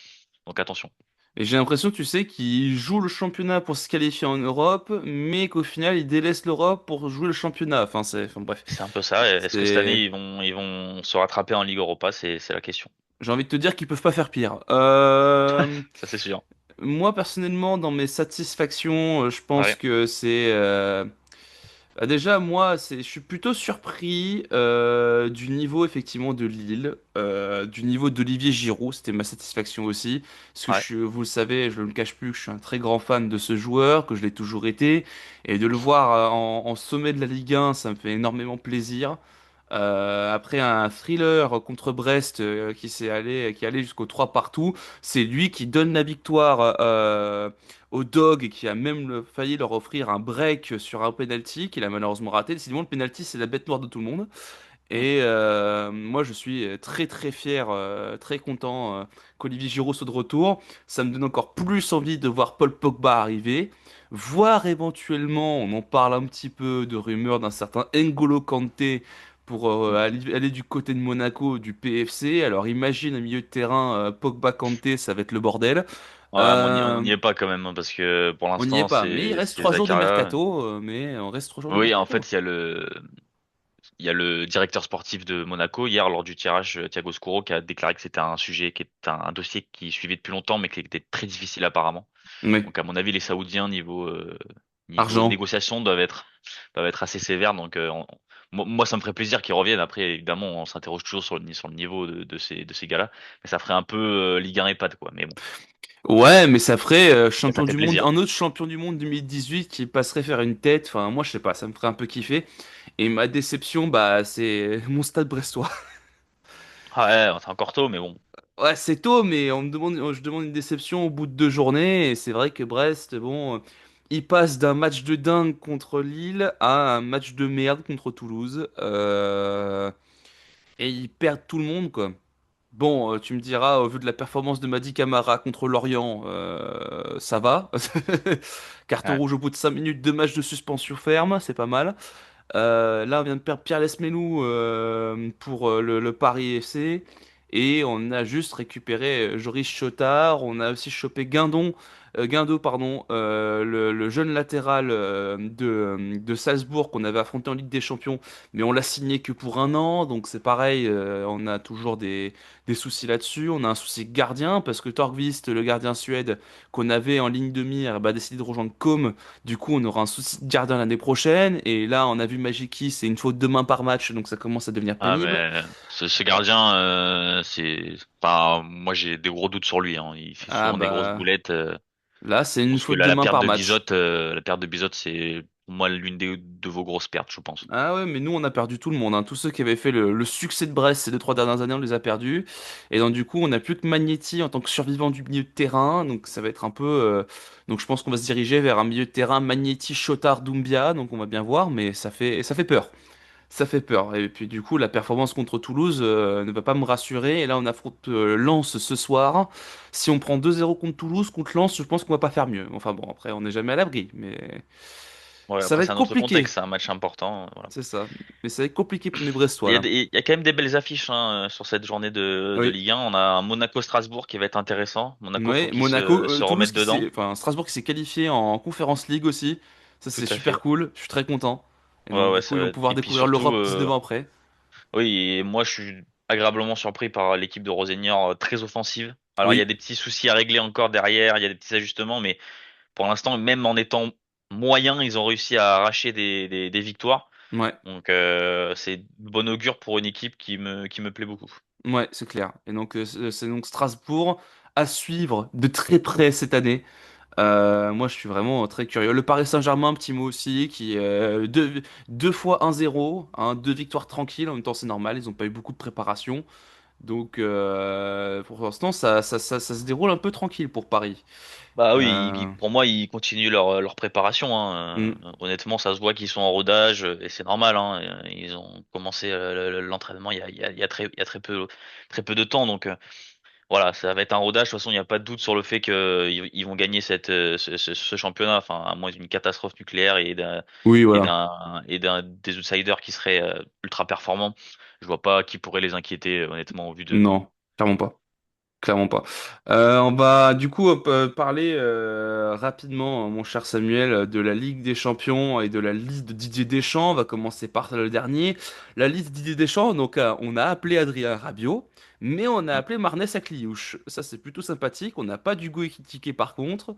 Donc attention. Et j'ai l'impression, tu sais, qu'ils jouent le championnat pour se qualifier en Europe, mais qu'au final, ils délaissent l'Europe pour jouer le championnat. Enfin bref. C'est un peu ça. Est-ce que cette C'est, année ils vont se rattraper en Ligue Europa? C'est la question. j'ai envie de te dire qu'ils peuvent pas faire pire. Ça c'est sûr. Moi, personnellement, dans mes satisfactions, je pense Ouais, que c'est déjà, moi, je suis plutôt surpris du niveau effectivement de Lille, du niveau d'Olivier Giroud. C'était ma satisfaction aussi, parce que ouais. vous le savez, je ne le cache plus, que je suis un très grand fan de ce joueur, que je l'ai toujours été, et de le voir en sommet de la Ligue 1, ça me fait énormément plaisir. Après un thriller contre Brest qui est allé jusqu'au 3 partout, c'est lui qui donne la victoire au Dog et qui a même failli leur offrir un break sur un penalty qu'il a malheureusement raté. Décidément, le penalty, c'est la bête noire de tout le monde. Mm. Et moi, je suis très très fier, très content qu'Olivier Giroud soit de retour. Ça me donne encore plus envie de voir Paul Pogba arriver. Voir éventuellement, on en parle un petit peu de rumeurs d'un certain N'Golo Kanté pour aller du côté de Monaco, du PFC. Alors imagine un milieu de terrain Pogba-Kanté, ça va être le bordel. Ouais, mais on Euh, y est pas quand même, hein, parce que pour on n'y est l'instant, pas, mais il reste c'est 3 jours de Zakaria. mercato, mais on reste 3 jours de Oui, en mercato. fait, il y a le directeur sportif de Monaco hier lors du tirage, Thiago Scuro, qui a déclaré que c'était un sujet qui est un dossier qui suivait depuis longtemps, mais qui était très difficile apparemment. Oui, Donc à mon avis, les Saoudiens niveau argent. négociation doivent être assez sévères. Donc moi, ça me ferait plaisir qu'ils reviennent. Après, évidemment, on s'interroge toujours sur le niveau de ces gars-là, mais ça ferait un peu Ligue 1 EHPAD quoi. Mais bon, Ouais, mais ça ferait ça champion fait du monde, plaisir. un autre champion du monde 2018 qui passerait faire une tête. Enfin, moi, je sais pas, ça me ferait un peu kiffer. Et ma déception, bah, c'est mon stade brestois. Ah ouais, c'est encore tôt, mais bon. Ouais, c'est tôt, mais je demande une déception au bout de 2 journées. Et c'est vrai que Brest, bon, il passe d'un match de dingue contre Lille à un match de merde contre Toulouse. Et ils perdent tout le monde, quoi. Bon, tu me diras, au vu de la performance de Mady Camara contre Lorient, ça va. Carton Ouais. rouge au bout de 5 minutes, 2 matchs de suspension ferme, c'est pas mal. Là, on vient de perdre Pierre Lesmelou pour le Paris FC. Et on a juste récupéré Joris Chotard. On a aussi chopé Guindo, pardon, le jeune latéral de Salzbourg qu'on avait affronté en Ligue des Champions. Mais on l'a signé que pour un an. Donc c'est pareil, on a toujours des soucis là-dessus. On a un souci gardien parce que Torgvist, le gardien suède qu'on avait en ligne de mire, bah, a décidé de rejoindre Com. Du coup, on aura un souci de gardien l'année prochaine. Et là, on a vu Magiki, c'est une faute de main par match, donc ça commence à devenir Ah pénible. mais ce gardien, enfin, moi j'ai des gros doutes sur lui. Hein. Il fait Ah souvent des grosses bah boulettes. là, c'est Je une pense que faute là, de la main perte par de match. Bizot, c'est pour moi l'une de vos grosses pertes, je pense. Ah ouais, mais nous, on a perdu tout le monde, hein. Tous ceux qui avaient fait le succès de Brest ces 2, 3 dernières années, on les a perdus. Et donc, du coup, on n'a plus que Magnetti en tant que survivant du milieu de terrain. Donc, ça va être un peu. Donc, je pense qu'on va se diriger vers un milieu de terrain Magnetti, Chotard, Doumbia. Donc, on va bien voir, mais ça fait peur. Ça fait peur. Et puis, du coup, la performance contre Toulouse ne va pas me rassurer. Et là, on affronte Lens ce soir. Si on prend 2-0 contre Toulouse, contre Lens, je pense qu'on va pas faire mieux. Enfin, bon, après, on n'est jamais à l'abri. Mais Ouais, ça va après c'est être un autre contexte, compliqué. c'est un match important. Voilà. C'est ça. Mais ça va être compliqué pour mes Brestois Il y a, là. des- il y a quand même des belles affiches hein, sur cette journée de Oui. Ligue 1. On a un Monaco-Strasbourg qui va être intéressant. Monaco, faut Oui, qu'ils Monaco, se Toulouse remettent qui s'est, dedans. enfin Strasbourg qui s'est qualifié en Conference League aussi. Ça Tout c'est à super fait. cool. Je suis très content. Et donc Ouais, ouais, du coup ça ils va vont être. pouvoir Et puis découvrir surtout, l'Europe 19 ans après. oui, et moi je suis agréablement surpris par l'équipe de Rosenior, très offensive. Alors il y a Oui, des petits soucis à régler encore derrière, il y a des petits ajustements, mais pour l'instant, même en étant moyens, ils ont réussi à arracher des victoires. ouais, Donc c'est de bon augure pour une équipe qui me plaît beaucoup. ouais, c'est clair. Et donc c'est donc Strasbourg à suivre de très près cette année. Moi, je suis vraiment très curieux. Le Paris Saint-Germain, un petit mot aussi, qui deux fois 1-0, hein, 2 victoires tranquilles. En même temps, c'est normal. Ils n'ont pas eu beaucoup de préparation. Donc pour l'instant, ça se déroule un peu tranquille pour Paris. Bah oui, Euh, pour moi, ils continuent leur préparation, hein. hmm. Honnêtement, ça se voit qu'ils sont en rodage et c'est normal, hein. Ils ont commencé l'entraînement il y a très peu de temps, donc voilà, ça va être un rodage. De toute façon, il n'y a pas de doute sur le fait qu'ils vont gagner ce championnat, enfin, à moins d'une catastrophe nucléaire Oui, voilà. et d'un des outsiders qui seraient ultra performants. Je vois pas qui pourrait les inquiéter, honnêtement, au vu d'eux. Non, clairement pas. Clairement pas. On va du coup parler rapidement, mon cher Samuel, de la Ligue des Champions et de la liste de Didier Deschamps. On va commencer par le dernier. La liste de Didier Deschamps, donc on a appelé Adrien Rabiot, mais on a appelé Marnès Akliouche. Ça c'est plutôt sympathique. On n'a pas d'Hugo Ekitike par contre.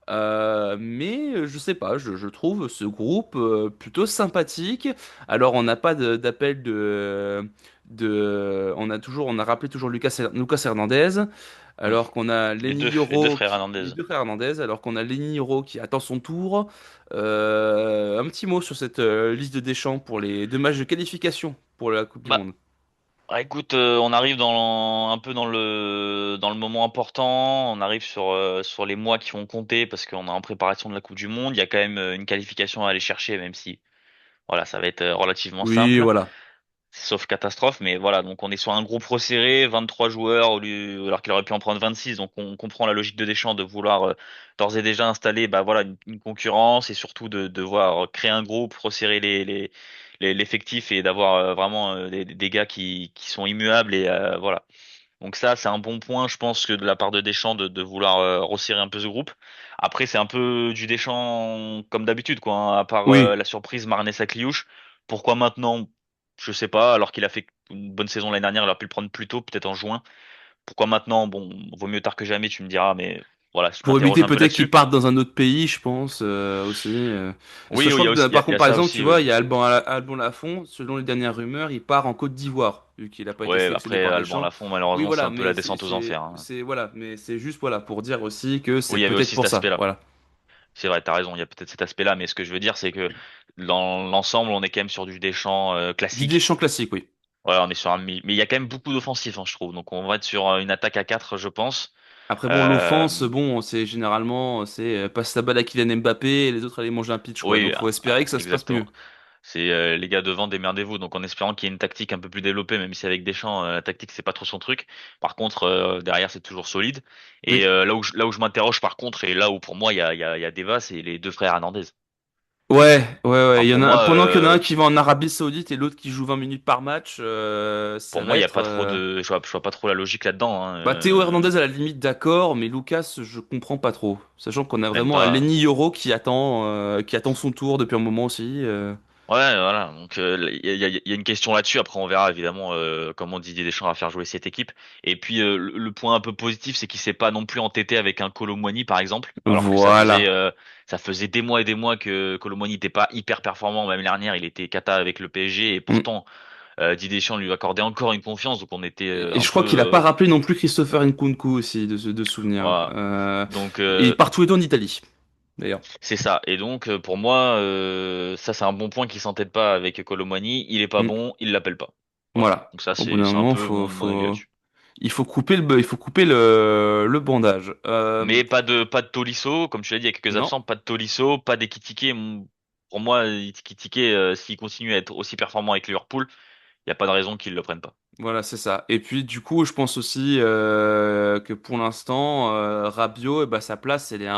Mais je sais pas, je trouve ce groupe plutôt sympathique. Alors on n'a pas d'appel on a rappelé toujours Lucas Hernandez, Mm. alors qu'on a Lenny Les deux Yoro frères les Hernandez. deux frères Hernandez, alors qu'on a Lenny Yoro qui attend son tour. Un petit mot sur cette liste de Deschamps pour les deux matchs de qualification pour la Coupe du Bah, Monde. écoute, on arrive un peu dans le moment important. On arrive sur les mois qui vont compter parce qu'on est en préparation de la Coupe du Monde. Il y a quand même une qualification à aller chercher, même si voilà, ça va être relativement Oui, simple. voilà. Sauf catastrophe, mais voilà, donc on est sur un groupe resserré, 23 joueurs alors qu'il aurait pu en prendre 26, donc on comprend la logique de Deschamps de vouloir d'ores et déjà installer bah voilà une concurrence et surtout de devoir créer un groupe, resserrer l'effectif et d'avoir vraiment des gars qui sont immuables et voilà. Donc ça, c'est un bon point, je pense, que de la part de Deschamps de vouloir resserrer un peu ce groupe. Après, c'est un peu du Deschamps comme d'habitude, quoi, hein, à part Oui. la surprise Marnès Akliouche. Pourquoi maintenant? Je sais pas, alors qu'il a fait une bonne saison l'année dernière, il aurait pu le prendre plus tôt, peut-être en juin. Pourquoi maintenant? Bon, vaut mieux tard que jamais, tu me diras, mais voilà, je Pour m'interroge éviter un peu peut-être qu'ils là-dessus. partent dans un autre pays, je pense aussi. Parce que Oui, je oui, crois que par il y contre, a par ça exemple, tu aussi, oui. vois, il y a Alban Lafont, selon les dernières rumeurs, il part en Côte d'Ivoire, vu qu'il n'a pas été Ouais, sélectionné après, par Alban Deschamps. Lafont, Oui, malheureusement, c'est voilà, un peu la mais descente aux enfers, hein. voilà, mais c'est juste voilà pour dire aussi que c'est Oui, il y avait peut-être aussi pour cet ça, aspect-là. voilà. C'est vrai, t'as raison, il y a peut-être cet aspect-là, mais ce que je veux dire, c'est que dans l'ensemble, on est quand même sur du Deschamps Du classique. Deschamps classique, oui. Ouais, on est sur mais il y a quand même beaucoup d'offensifs, hein, je trouve. Donc on va être sur une attaque à 4, je pense. Après bon, Euh, l'offense, bon, c'est généralement c'est passe la balle à Kylian Mbappé et les autres aller manger un pitch, quoi. oui, Donc faut espérer que ça se passe exactement. mieux. C'est les gars devant, démerdez-vous. Donc en espérant qu'il y ait une tactique un peu plus développée, même si avec Deschamps, la tactique c'est pas trop son truc. Par contre, derrière c'est toujours solide. Et Oui. là où je m'interroge par contre, et là où pour moi il y a débat, c'est les deux frères Hernandez. Ouais, ouais, ouais. Enfin, Il y en a pendant qu'il y en a un qui va en Arabie Saoudite et l'autre qui joue 20 minutes par match, ça pour va moi, il y a être. pas trop je vois pas trop la logique là-dedans, hein. Bah, Théo Hernandez à la limite d'accord, mais Lucas, je comprends pas trop. Sachant qu'on a Même vraiment un pas. Lenny Yoro qui attend son tour depuis un moment aussi. Ouais, voilà. Donc il y a une question là-dessus. Après, on verra évidemment comment Didier Deschamps va faire jouer cette équipe. Et puis le point un peu positif, c'est qu'il s'est pas non plus entêté avec un Kolo Muani, par exemple, alors que Voilà. ça faisait des mois et des mois que Kolo Muani n'était pas hyper performant. Même l'année dernière, il était cata avec le PSG et Mm. pourtant Didier Deschamps lui accordait encore une confiance. Donc on était Et un je peu crois qu'il a pas rappelé non plus Christopher Nkunku aussi, de souvenir. voilà. Donc Et il part tous les deux en Italie, d'ailleurs. c'est ça. Et donc, pour moi, ça, c'est un bon point qu'il s'entête pas avec Colomani. Il est pas Mm. bon, il l'appelle pas. Voilà. Voilà. Donc ça, Au bout d'un c'est un moment, peu mon avis là-dessus. il faut couper le bandage. Mais pas de Tolisso, comme tu l'as dit, il y a quelques Non. absents, pas de Tolisso, pas d'Ekitike. Pour moi, Ekitike, s'il continue à être aussi performant avec Liverpool, il n'y a pas de raison qu'il le prenne pas. Voilà, c'est ça. Et puis, du coup, je pense aussi que pour l'instant, Rabiot, eh ben, sa place, elle est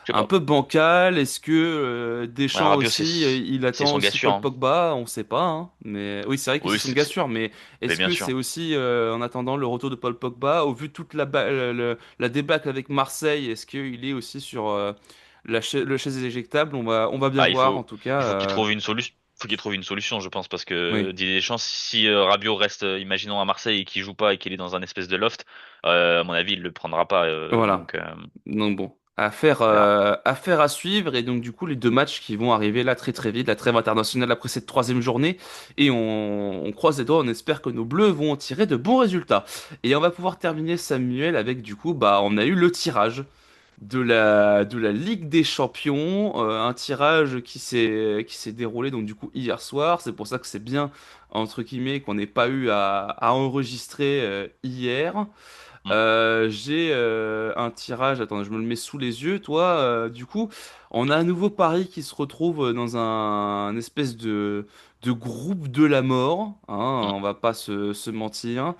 Je sais un pas. peu bancale. Est-ce que Ouais, Deschamps Rabiot, aussi, il c'est attend son gars aussi sûr, Paul hein. Pogba? On sait pas, hein. Mais oui, c'est vrai que c'est Oui, son gars sûr. Mais mais est-ce bien que sûr. c'est aussi en attendant le retour de Paul Pogba, au vu de toute la débâcle avec Marseille, est-ce qu'il est aussi sur le chaise éjectable? On va bien Bah, voir, en tout cas. il faut qu'il trouve une solution. Faut qu'il trouve une solution, je pense, parce que Oui, Didier Deschamps, si Rabiot reste, imaginons à Marseille et qu'il joue pas et qu'il est dans un espèce de loft, à mon avis, il le prendra pas. voilà. Donc bon, On verra. affaire à suivre. Et donc du coup, les deux matchs qui vont arriver là très très vite, la trêve internationale après cette troisième journée. Et on croise les doigts, on espère que nos Bleus vont en tirer de bons résultats. Et on va pouvoir terminer, Samuel, avec du coup, bah on a eu le tirage. de la Ligue des Champions, un tirage qui s'est déroulé donc du coup hier soir. C'est pour ça que c'est bien entre guillemets qu'on n'ait pas eu à enregistrer hier. Mm. J'ai un tirage, attends, je me le mets sous les yeux. Toi, du coup, on a un nouveau Paris qui se retrouve dans un espèce de groupe de la mort, hein, Mm. on va pas se mentir.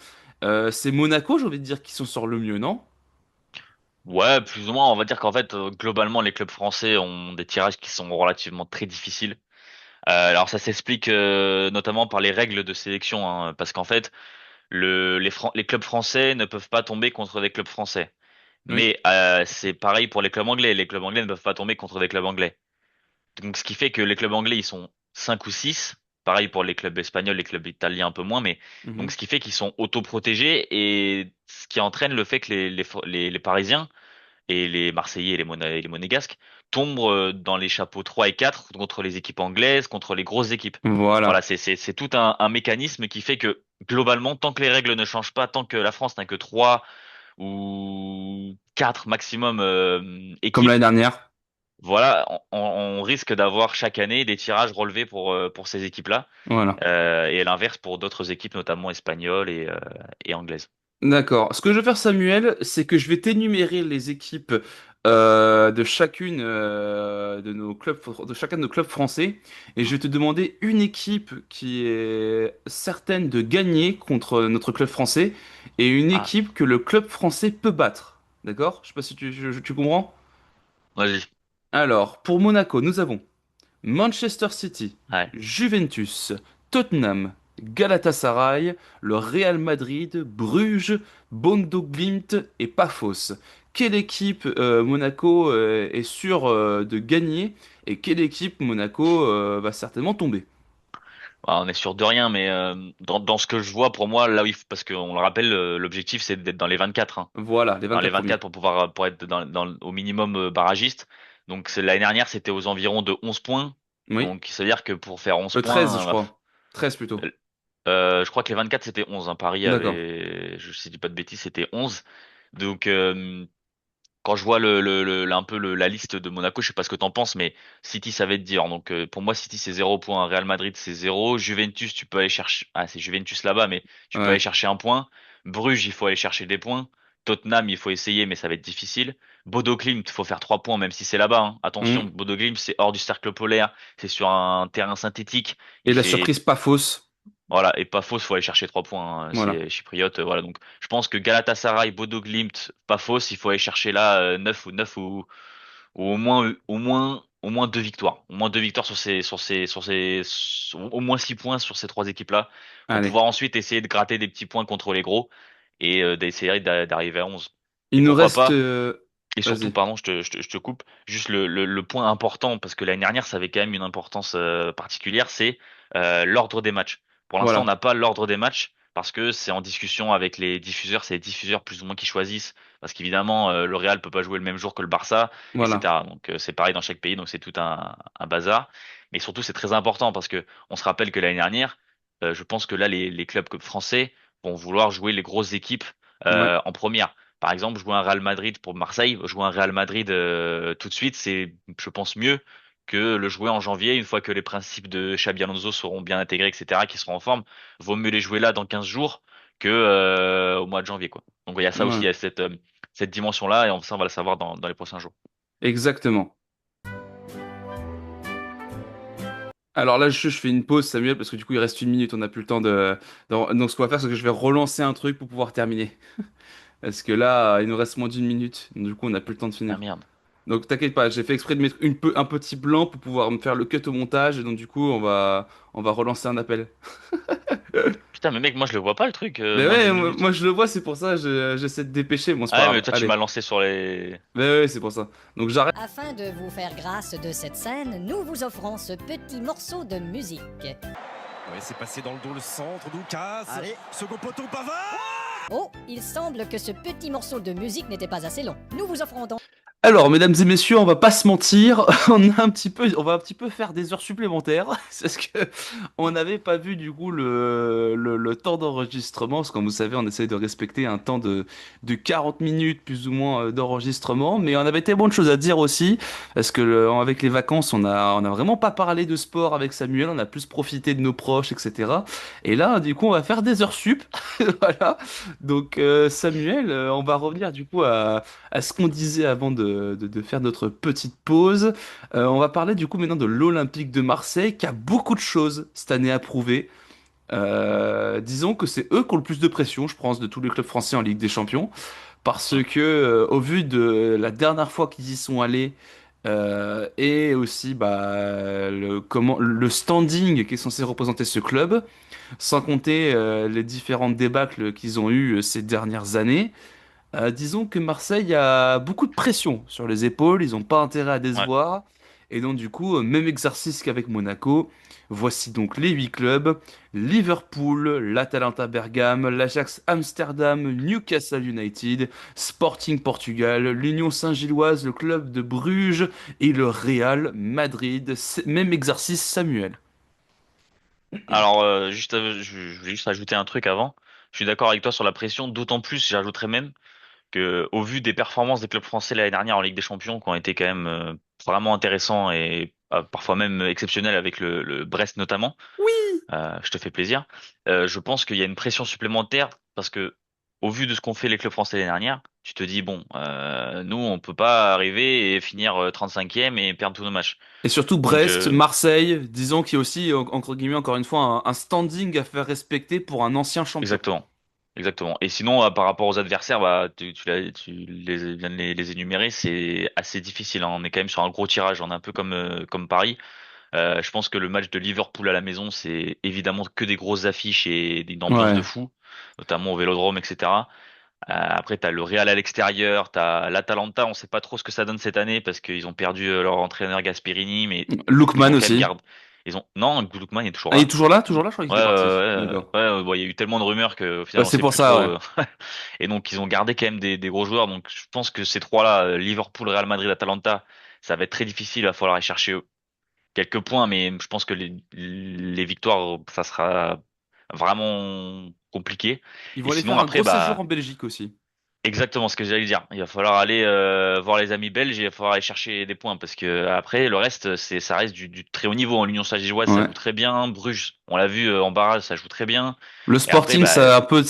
C'est Monaco, j'ai envie de dire, qui s'en sort le mieux, non? Ouais, plus ou moins, on va dire qu'en fait, globalement, les clubs français ont des tirages qui sont relativement très difficiles. Alors ça s'explique notamment par les règles de sélection, hein, parce qu'en fait, les clubs français ne peuvent pas tomber contre des clubs français. Oui. Mais c'est pareil pour les clubs anglais. Les clubs anglais ne peuvent pas tomber contre des clubs anglais. Donc ce qui fait que les clubs anglais, ils sont 5 ou 6. Pareil pour les clubs espagnols, les clubs italiens un peu moins, mais donc Mhm. ce qui fait qu'ils sont autoprotégés et ce qui entraîne le fait que les Parisiens et les Marseillais et les Monégasques tombent dans les chapeaux 3 et 4 contre les équipes anglaises, contre les grosses équipes. Voilà, Voilà. c'est tout un mécanisme qui fait que globalement, tant que les règles ne changent pas, tant que la France n'a que 3 ou 4 maximum Comme équipes, l'année dernière. voilà, on risque d'avoir chaque année des tirages relevés pour ces équipes-là, Voilà. et à l'inverse pour d'autres équipes, notamment espagnoles et anglaises. D'accord. Ce que je vais faire, Samuel, c'est que je vais t'énumérer les équipes de chacune de nos clubs, de chacun de nos clubs français, et je Mhm. vais te demander une équipe qui est certaine de gagner contre notre club français et une Ah, équipe que le club français peut battre. D'accord? Je sais pas si tu comprends. vas-y. Alors, pour Monaco, nous avons Manchester City, Ouais. Juventus, Tottenham, Galatasaray, le Real Madrid, Bruges, Bondo Glimt et Paphos. Quelle équipe Monaco est sûre de gagner et quelle équipe Monaco va certainement tomber? Bah, on est sûr de rien, mais dans ce que je vois, pour moi, là, parce qu'on le rappelle, l'objectif c'est d'être dans les 24, hein. Voilà, les Dans les 24 24 premiers. pour pouvoir pour être au minimum barragiste. Donc l'année dernière, c'était aux environs de 11 points. Oui, Donc ça veut dire que pour faire 11 13 je points, crois. 13 plutôt. je crois que les 24 c'était 11, hein. Paris D'accord. avait, je dis pas de bêtises, c'était 11. Donc quand je vois un peu la liste de Monaco, je sais pas ce que t'en penses, mais City, ça va être dire. Donc pour moi, City c'est 0 points, Real Madrid c'est 0, Juventus, tu peux aller chercher, ah c'est Juventus là-bas, mais tu peux aller Ouais. chercher un point. Bruges, il faut aller chercher des points. Tottenham, il faut essayer, mais ça va être difficile. Bodo Glimt, il faut faire 3 points, même si c'est là-bas, hein. Attention, Hmm. Bodo Glimt, c'est hors du cercle polaire, c'est sur un terrain synthétique. Et Il la fait surprise Paphos. voilà, et pas faut aller chercher 3 points, hein. Voilà. C'est chypriote, voilà. Donc, je pense que Galatasaray, Bodo Glimt, Paphos, il faut aller chercher là 9 ou au moins 2 victoires. Au moins 2 victoires au moins 6 points sur ces trois équipes-là, pour Allez. pouvoir ensuite essayer de gratter des petits points contre les gros et d'essayer d'arriver à 11. Et Il nous pourquoi reste... pas, et surtout, Vas-y. pardon, je te coupe, juste le point important, parce que l'année dernière, ça avait quand même une importance particulière, c'est l'ordre des matchs. Pour l'instant, on Voilà. n'a pas l'ordre des matchs, parce que c'est en discussion avec les diffuseurs, c'est les diffuseurs plus ou moins qui choisissent, parce qu'évidemment, le Real peut pas jouer le même jour que le Barça, Voilà. etc. Donc c'est pareil dans chaque pays, donc c'est tout un bazar. Mais surtout, c'est très important, parce que on se rappelle que l'année dernière, je pense que là, les clubs français vont vouloir jouer les grosses équipes Ouais. en première. Par exemple, jouer un Real Madrid pour Marseille, jouer un Real Madrid tout de suite, c'est, je pense, mieux que le jouer en janvier, une fois que les principes de Xabi Alonso seront bien intégrés, etc., qui seront en forme. Vaut mieux les jouer là dans 15 jours que au mois de janvier, quoi. Donc il y a ça aussi, il y Voilà. a cette dimension-là, et ça, on va le savoir dans les prochains jours. Exactement. Alors là, je fais une pause, Samuel, parce que du coup, il reste une minute, on n'a plus le temps Donc, ce qu'on va faire, c'est que je vais relancer un truc pour pouvoir terminer. Parce que là, il nous reste moins d'une minute. Du coup, on n'a plus le temps de Ah finir. merde. Donc, t'inquiète pas, j'ai fait exprès de mettre un petit blanc pour pouvoir me faire le cut au montage. Et donc, du coup, on va relancer un appel. Putain, mais mec, moi je le vois pas le truc, Mais moins ouais, d'une moi, minute. je le vois, c'est pour ça, j'essaie de dépêcher. Bon, c'est pas Ah ouais, mais grave. toi tu m'as Allez. lancé sur les. Mais ouais, c'est pour ça. Donc, j'arrête. Afin de vous faire grâce de cette scène, nous vous offrons ce petit morceau de musique. Ouais, c'est passé dans le dos le centre, Lucas. Allez. Second poteau, Pavard. Oh, il semble que ce petit morceau de musique n'était pas assez long. Nous vous offrons donc... Alors, mesdames et messieurs, on va pas se mentir, on va un petit peu faire des heures supplémentaires, parce que on n'avait pas vu du coup le temps d'enregistrement, parce que comme vous savez, on essaye de respecter un temps de 40 minutes plus ou moins d'enregistrement, mais on avait tellement de choses à dire aussi, parce que avec les vacances, on a vraiment pas parlé de sport avec Samuel, on a plus profité de nos proches, etc. Et là, du coup, on va faire des heures sup, voilà. Donc, Samuel, on va revenir du coup à ce qu'on disait avant de faire notre petite pause. On va parler du coup maintenant de l'Olympique de Marseille qui a beaucoup de choses cette année à prouver. Disons que c'est eux qui ont le plus de pression, je pense, de tous les clubs français en Ligue des Champions. Parce Hmm. que, au vu de la dernière fois qu'ils y sont allés, et aussi le standing qui est censé représenter ce club, sans compter les différentes débâcles qu'ils ont eues ces dernières années, disons que Marseille a beaucoup de pression sur les épaules, ils n'ont pas intérêt à Ouais. décevoir. Et donc du coup, même exercice qu'avec Monaco. Voici donc les 8 clubs. Liverpool, l'Atalanta Bergame, l'Ajax Amsterdam, Newcastle United, Sporting Portugal, l'Union Saint-Gilloise, le club de Bruges et le Real Madrid. Même exercice Samuel. Alors, je voulais juste ajouter un truc avant. Je suis d'accord avec toi sur la pression, d'autant plus, j'ajouterais même que, au vu des performances des clubs français l'année dernière en Ligue des Champions, qui ont été quand même vraiment intéressants et parfois même exceptionnels avec le Brest notamment, je te fais plaisir. Je pense qu'il y a une pression supplémentaire parce que, au vu de ce qu'ont fait les clubs français l'année dernière, tu te dis bon, nous on peut pas arriver et finir 35e et perdre tous nos matchs. Et surtout Donc Brest, Marseille, disons qu'il y a aussi, entre guillemets, encore une fois, un standing à faire respecter pour un ancien champion. exactement. Exactement. Et sinon, par rapport aux adversaires, bah, tu viens de les énumérer, c'est assez difficile, hein. On est quand même sur un gros tirage. On est un peu comme Paris. Je pense que le match de Liverpool à la maison, c'est évidemment que des grosses affiches et une ambiance de Ouais. fou, notamment au Vélodrome, etc. Après, t'as le Real à l'extérieur, t'as l'Atalanta. On sait pas trop ce que ça donne cette année parce qu'ils ont perdu leur entraîneur Gasperini, mais ils Lookman ont quand même aussi. gardé. Non, Lookman est toujours Ah, il est là. toujours là? Toujours là? Je crois qu'il Ouais, était parti. ouais, D'accord. ouais, bon, il y a eu tellement de rumeurs que Bah, finalement on c'est sait pour plus ça, trop. ouais. Et donc ils ont gardé quand même des gros joueurs. Donc je pense que ces trois-là, Liverpool, Real Madrid, Atalanta, ça va être très difficile. Il va falloir aller chercher quelques points, mais je pense que les victoires, ça sera vraiment compliqué. Ils Et vont aller sinon faire un après, gros séjour bah en Belgique aussi. exactement ce que j'allais dire. Il va falloir aller voir les amis belges et il va falloir aller chercher des points parce que après le reste ça reste du très haut niveau. En l'Union Saint-Gilloise ça Ouais. joue très bien, Bruges on l'a vu en barrage ça joue très bien. Le Et après Sporting, bah ça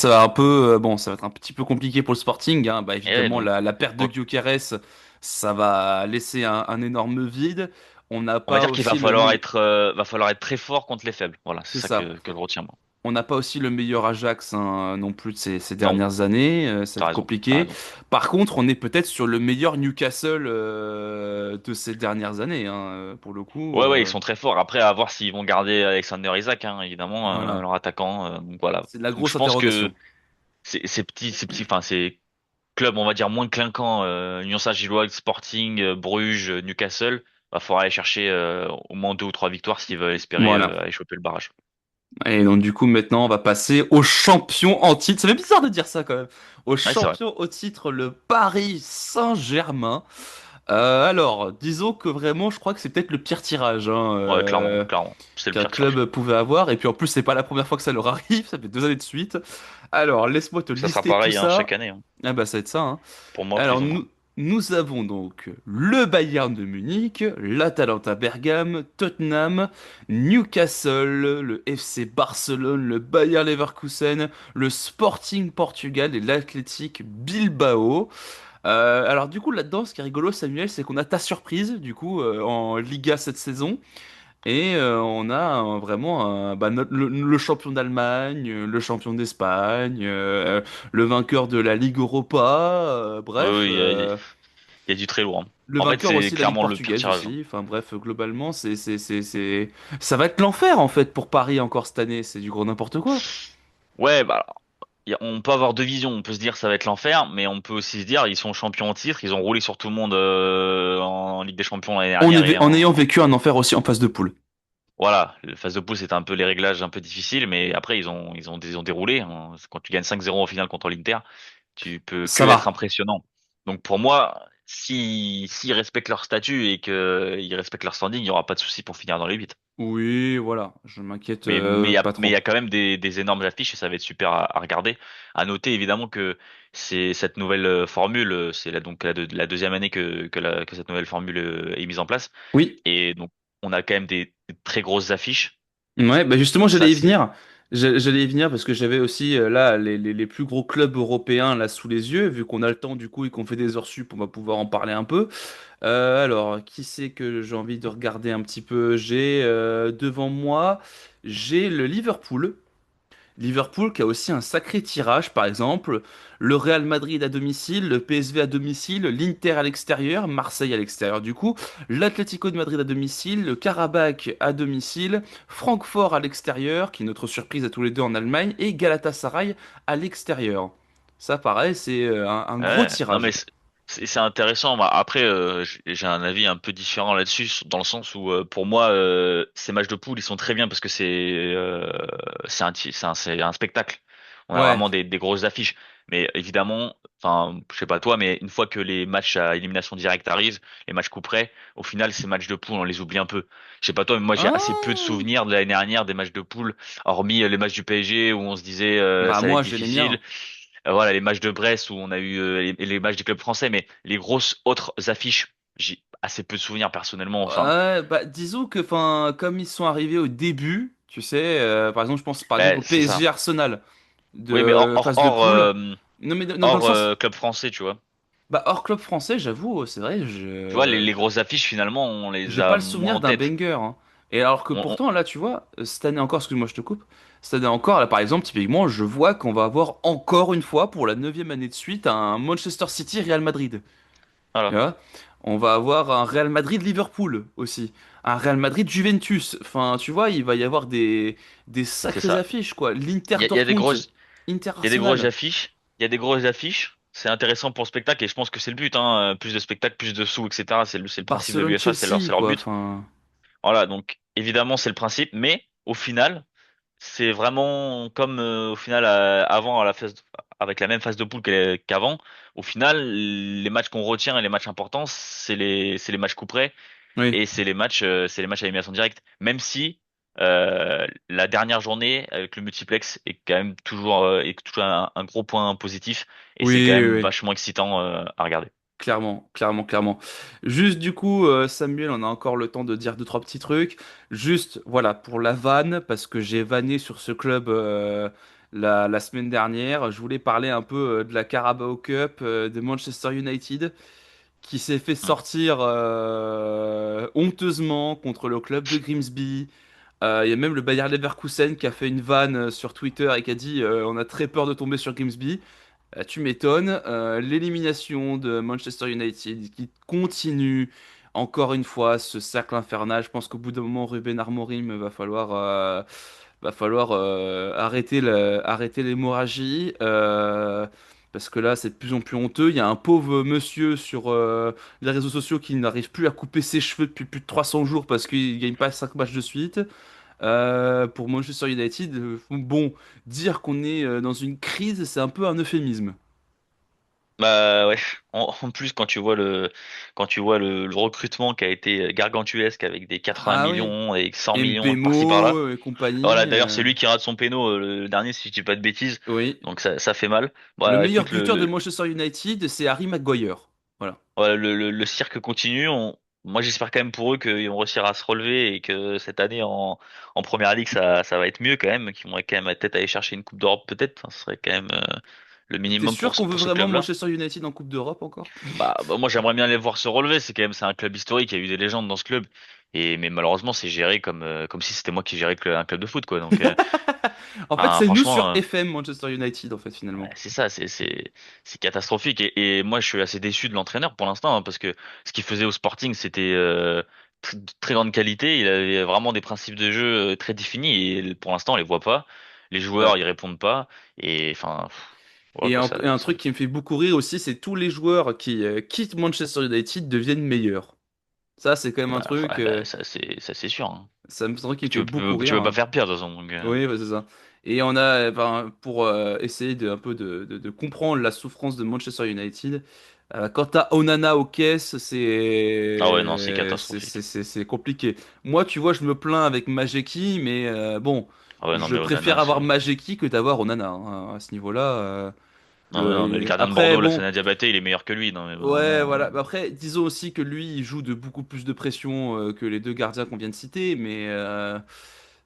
va un peu, bon, ça va être un petit peu compliqué pour le Sporting, hein. Bah, ouais, évidemment, la perte de donc, Gyökeres, ça va laisser un énorme vide. On n'a on va pas dire qu'il aussi le, me- va falloir être très fort contre les faibles. Voilà, c'est C'est ça ça. que je retiens moi. On n'a pas aussi le meilleur Ajax hein, non plus de ces Non, dernières années. Ça va t'as être raison, t'as compliqué. raison. Par contre, on est peut-être sur le meilleur Newcastle de ces dernières années, hein, pour le coup. Ouais, ils sont très forts. Après, à voir s'ils vont garder Alexander Isaac, hein, évidemment, Voilà. leur attaquant. Donc voilà. C'est de la Donc grosse je pense que interrogation. enfin ces clubs, on va dire moins clinquants, Union Saint-Gilloise, Sporting, Bruges, Newcastle, va falloir aller chercher au moins 2 ou 3 victoires s'ils veulent espérer Voilà. aller choper le barrage. Et donc, du coup, maintenant, on va passer au champion en titre. Ça fait bizarre de dire ça quand même. Au Ouais, c'est vrai. champion au titre, le Paris Saint-Germain. Alors, disons que vraiment, je crois que c'est peut-être le pire tirage hein, Ouais, clairement, clairement. C'est le qu'un pire tirage. club pouvait avoir. Et puis en plus, c'est pas la première fois que ça leur arrive. Ça fait 2 années de suite. Alors, laisse-moi te Ça sera lister tout pareil, hein, ça. chaque année, hein. Ah bah, ça va être ça, hein. Pour moi, Alors, plus ou moins. nous avons donc le Bayern de Munich, l'Atalanta Bergame, Tottenham, Newcastle, le FC Barcelone, le Bayer Leverkusen, le Sporting Portugal et l'Athletic Bilbao. Alors du coup là-dedans, ce qui est rigolo, Samuel, c'est qu'on a ta surprise du coup en Liga cette saison et on a vraiment le champion d'Allemagne, le champion d'Espagne, le vainqueur de la Ligue Europa, Oui, bref, oui, il y a du très lourd, hein. le En fait, vainqueur c'est aussi de la Ligue clairement le pire portugaise tirage, hein. aussi. Enfin bref, globalement, ça va être l'enfer en fait pour Paris encore cette année. C'est du gros n'importe quoi. Ouais, bah alors, on peut avoir deux visions. On peut se dire ça va être l'enfer, mais on peut aussi se dire ils sont champions en titre, ils ont roulé sur tout le monde en Ligue des Champions l'année dernière et En ayant en vécu un enfer aussi en phase de poule. voilà, le phase de poule c'était un peu les réglages un peu difficiles, mais après ils ont déroulé, hein. Quand tu gagnes 5-0 en finale contre l'Inter, tu peux que Ça être va. impressionnant. Donc pour moi, s'ils respectent leur statut et qu'ils respectent leur standing, il y aura pas de souci pour finir dans les 8. Oui, voilà, je m'inquiète pas Mais il y trop. a quand même des énormes affiches et ça va être super à regarder. À noter évidemment que c'est cette nouvelle formule, c'est donc la deuxième année que cette nouvelle formule est mise en place. Oui. Et donc on a quand même des très grosses affiches. Ouais, bah justement, Ça j'allais y c'est venir. J'allais y venir parce que j'avais aussi là les plus gros clubs européens là sous les yeux, vu qu'on a le temps du coup et qu'on fait des heures sup, on va pouvoir en parler un peu. Alors, qui c'est que j'ai envie de regarder un petit peu? J'ai devant moi, j'ai le Liverpool. Liverpool qui a aussi un sacré tirage, par exemple, le Real Madrid à domicile, le PSV à domicile, l'Inter à l'extérieur, Marseille à l'extérieur du coup, l'Atlético de Madrid à domicile, le Karabakh à domicile, Francfort à l'extérieur, qui est notre surprise à tous les deux en Allemagne, et Galatasaray à l'extérieur. Ça, pareil, c'est un gros ouais, non tirage. mais c'est intéressant. Bah, après, j'ai un avis un peu différent là-dessus, dans le sens où pour moi, ces matchs de poule, ils sont très bien parce que c'est un spectacle. On a Ouais. vraiment des grosses affiches. Mais évidemment, enfin, je sais pas toi, mais une fois que les matchs à élimination directe arrivent, les matchs couperets, au final, ces matchs de poule, on les oublie un peu. Je sais pas toi, mais moi j'ai assez peu de Ah, souvenirs de l'année dernière des matchs de poule, hormis les matchs du PSG où on se disait bah ça va être moi j'ai les miens. difficile. Voilà, les matchs de Brest où on a eu les matchs des clubs français, mais les grosses autres affiches, j'ai assez peu de souvenirs personnellement. Enfin, Ouais, bah disons que enfin comme ils sont arrivés au début, tu sais, par exemple je pense par exemple ben au c'est PSG ça. Arsenal de Oui, mais phase de poule. Non mais non, dans le hors sens club français, tu vois. bah hors club français, j'avoue, c'est vrai, Tu vois, les grosses affiches finalement, on les j'ai pas a le moins souvenir en d'un tête. banger, hein. Et alors que On- pourtant là, tu vois, cette année encore, excuse-moi, je te coupe. Cette année encore, là par exemple, typiquement, je vois qu'on va avoir encore une fois pour la neuvième année de suite un Manchester City Real Madrid. Tu voilà, vois, on va avoir un Real Madrid-Liverpool aussi. Un Real Madrid-Juventus. Enfin, tu vois, il va y avoir des c'est sacrées ça. affiches, quoi. Il y a des L'Inter-Dortmund, grosses, il y a des grosses Inter-Arsenal. affiches. Il y a des grosses affiches. C'est intéressant pour le spectacle et je pense que c'est le but, hein. Plus de spectacles, plus de sous, etc. C'est le principe de l'UFA, Barcelone-Chelsea, c'est leur quoi. but. Enfin, Voilà, donc évidemment c'est le principe, mais au final. C'est vraiment comme au final avant à avec la même phase de poule qu'avant. Au final, les matchs qu'on retient et les matchs importants, c'est les matchs couperets oui. et c'est les matchs à élimination directe. Même si la dernière journée avec le multiplex est toujours un gros point positif et c'est quand Oui, oui, même oui. vachement excitant à regarder. Clairement, clairement, clairement. Juste du coup, Samuel, on a encore le temps de dire deux, trois petits trucs. Juste, voilà, pour la vanne, parce que j'ai vanné sur ce club la semaine dernière, je voulais parler un peu de la Carabao Cup de Manchester United, qui s'est fait Hmm. sortir honteusement contre le club de Grimsby. Il y a même le Bayer Leverkusen qui a fait une vanne sur Twitter et qui a dit on a très peur de tomber sur Grimsby. Tu m'étonnes. L'élimination de Manchester United qui continue encore une fois ce cercle infernal. Je pense qu'au bout d'un moment, Ruben Amorim va falloir arrêter arrêter l'hémorragie. Parce que là, c'est de plus en plus honteux. Il y a un pauvre monsieur sur les réseaux sociaux qui n'arrive plus à couper ses cheveux depuis plus de 300 jours parce qu'il gagne pas 5 matchs de suite. Pour Manchester United, bon, dire qu'on est dans une crise, c'est un peu un euphémisme. Bah ouais. En plus, quand tu vois le recrutement qui a été gargantuesque avec des 80 Ah oui, millions et 100 millions par-ci par-là. Mbemo et compagnie. Voilà, d'ailleurs, c'est lui qui rate son péno, le dernier, si je dis pas de bêtises. Oui. Donc ça fait mal. Le Voilà, meilleur écoute, buteur de Manchester United, c'est Harry Maguire. Voilà. voilà, le cirque continue. Moi, j'espère quand même pour eux qu'ils vont réussir à se relever et que cette année en Première Ligue, ça va être mieux quand même, qu'ils vont quand même peut-être aller chercher une Coupe d'Europe, peut-être. Enfin, ce serait quand même le T'es minimum sûr qu'on veut pour ce vraiment club-là. Manchester United en Coupe d'Europe encore? Moi, j'aimerais bien les voir se relever. C'est un club historique. Il y a eu des légendes dans ce club. Mais malheureusement, c'est géré comme si c'était moi qui gérais un club de foot, quoi. Donc, En fait, c'est nous sur franchement. FM Manchester United, en fait, finalement. Ouais, c'est ça, c'est catastrophique et moi je suis assez déçu de l'entraîneur pour l'instant hein, parce que ce qu'il faisait au Sporting c'était de très grande qualité, il avait vraiment des principes de jeu très définis et pour l'instant on les voit pas, les Ouais. joueurs ils répondent pas et enfin voilà Et quoi et un truc qui me fait beaucoup rire aussi, c'est tous les joueurs qui quittent Manchester United deviennent meilleurs. Ça, c'est quand même un truc, ça c'est sûr hein. ça me c'est un truc qui me fait beaucoup Tu rire, veux pas hein. faire pire de toute façon donc Oui, bah, c'est ça. Et on a, ben, pour essayer de, un peu de comprendre la souffrance de Manchester United, Quand t'as Onana aux caisses, Ah ouais, non, c'est catastrophique. c'est compliqué. Moi, tu vois, je me plains avec Majeki, mais bon, Ah ouais, non, je mais préfère Onana, avoir c'est. Majeki que d'avoir Onana, hein, à ce niveau-là. Non, mais non, mais le gardien de Après, Bordeaux, la bon, Sana Diabaté, il est meilleur que lui. Non, mais au bout d'un ouais, moment. voilà. Mais après, disons aussi que lui, il joue de beaucoup plus de pression que les deux gardiens qu'on vient de citer, mais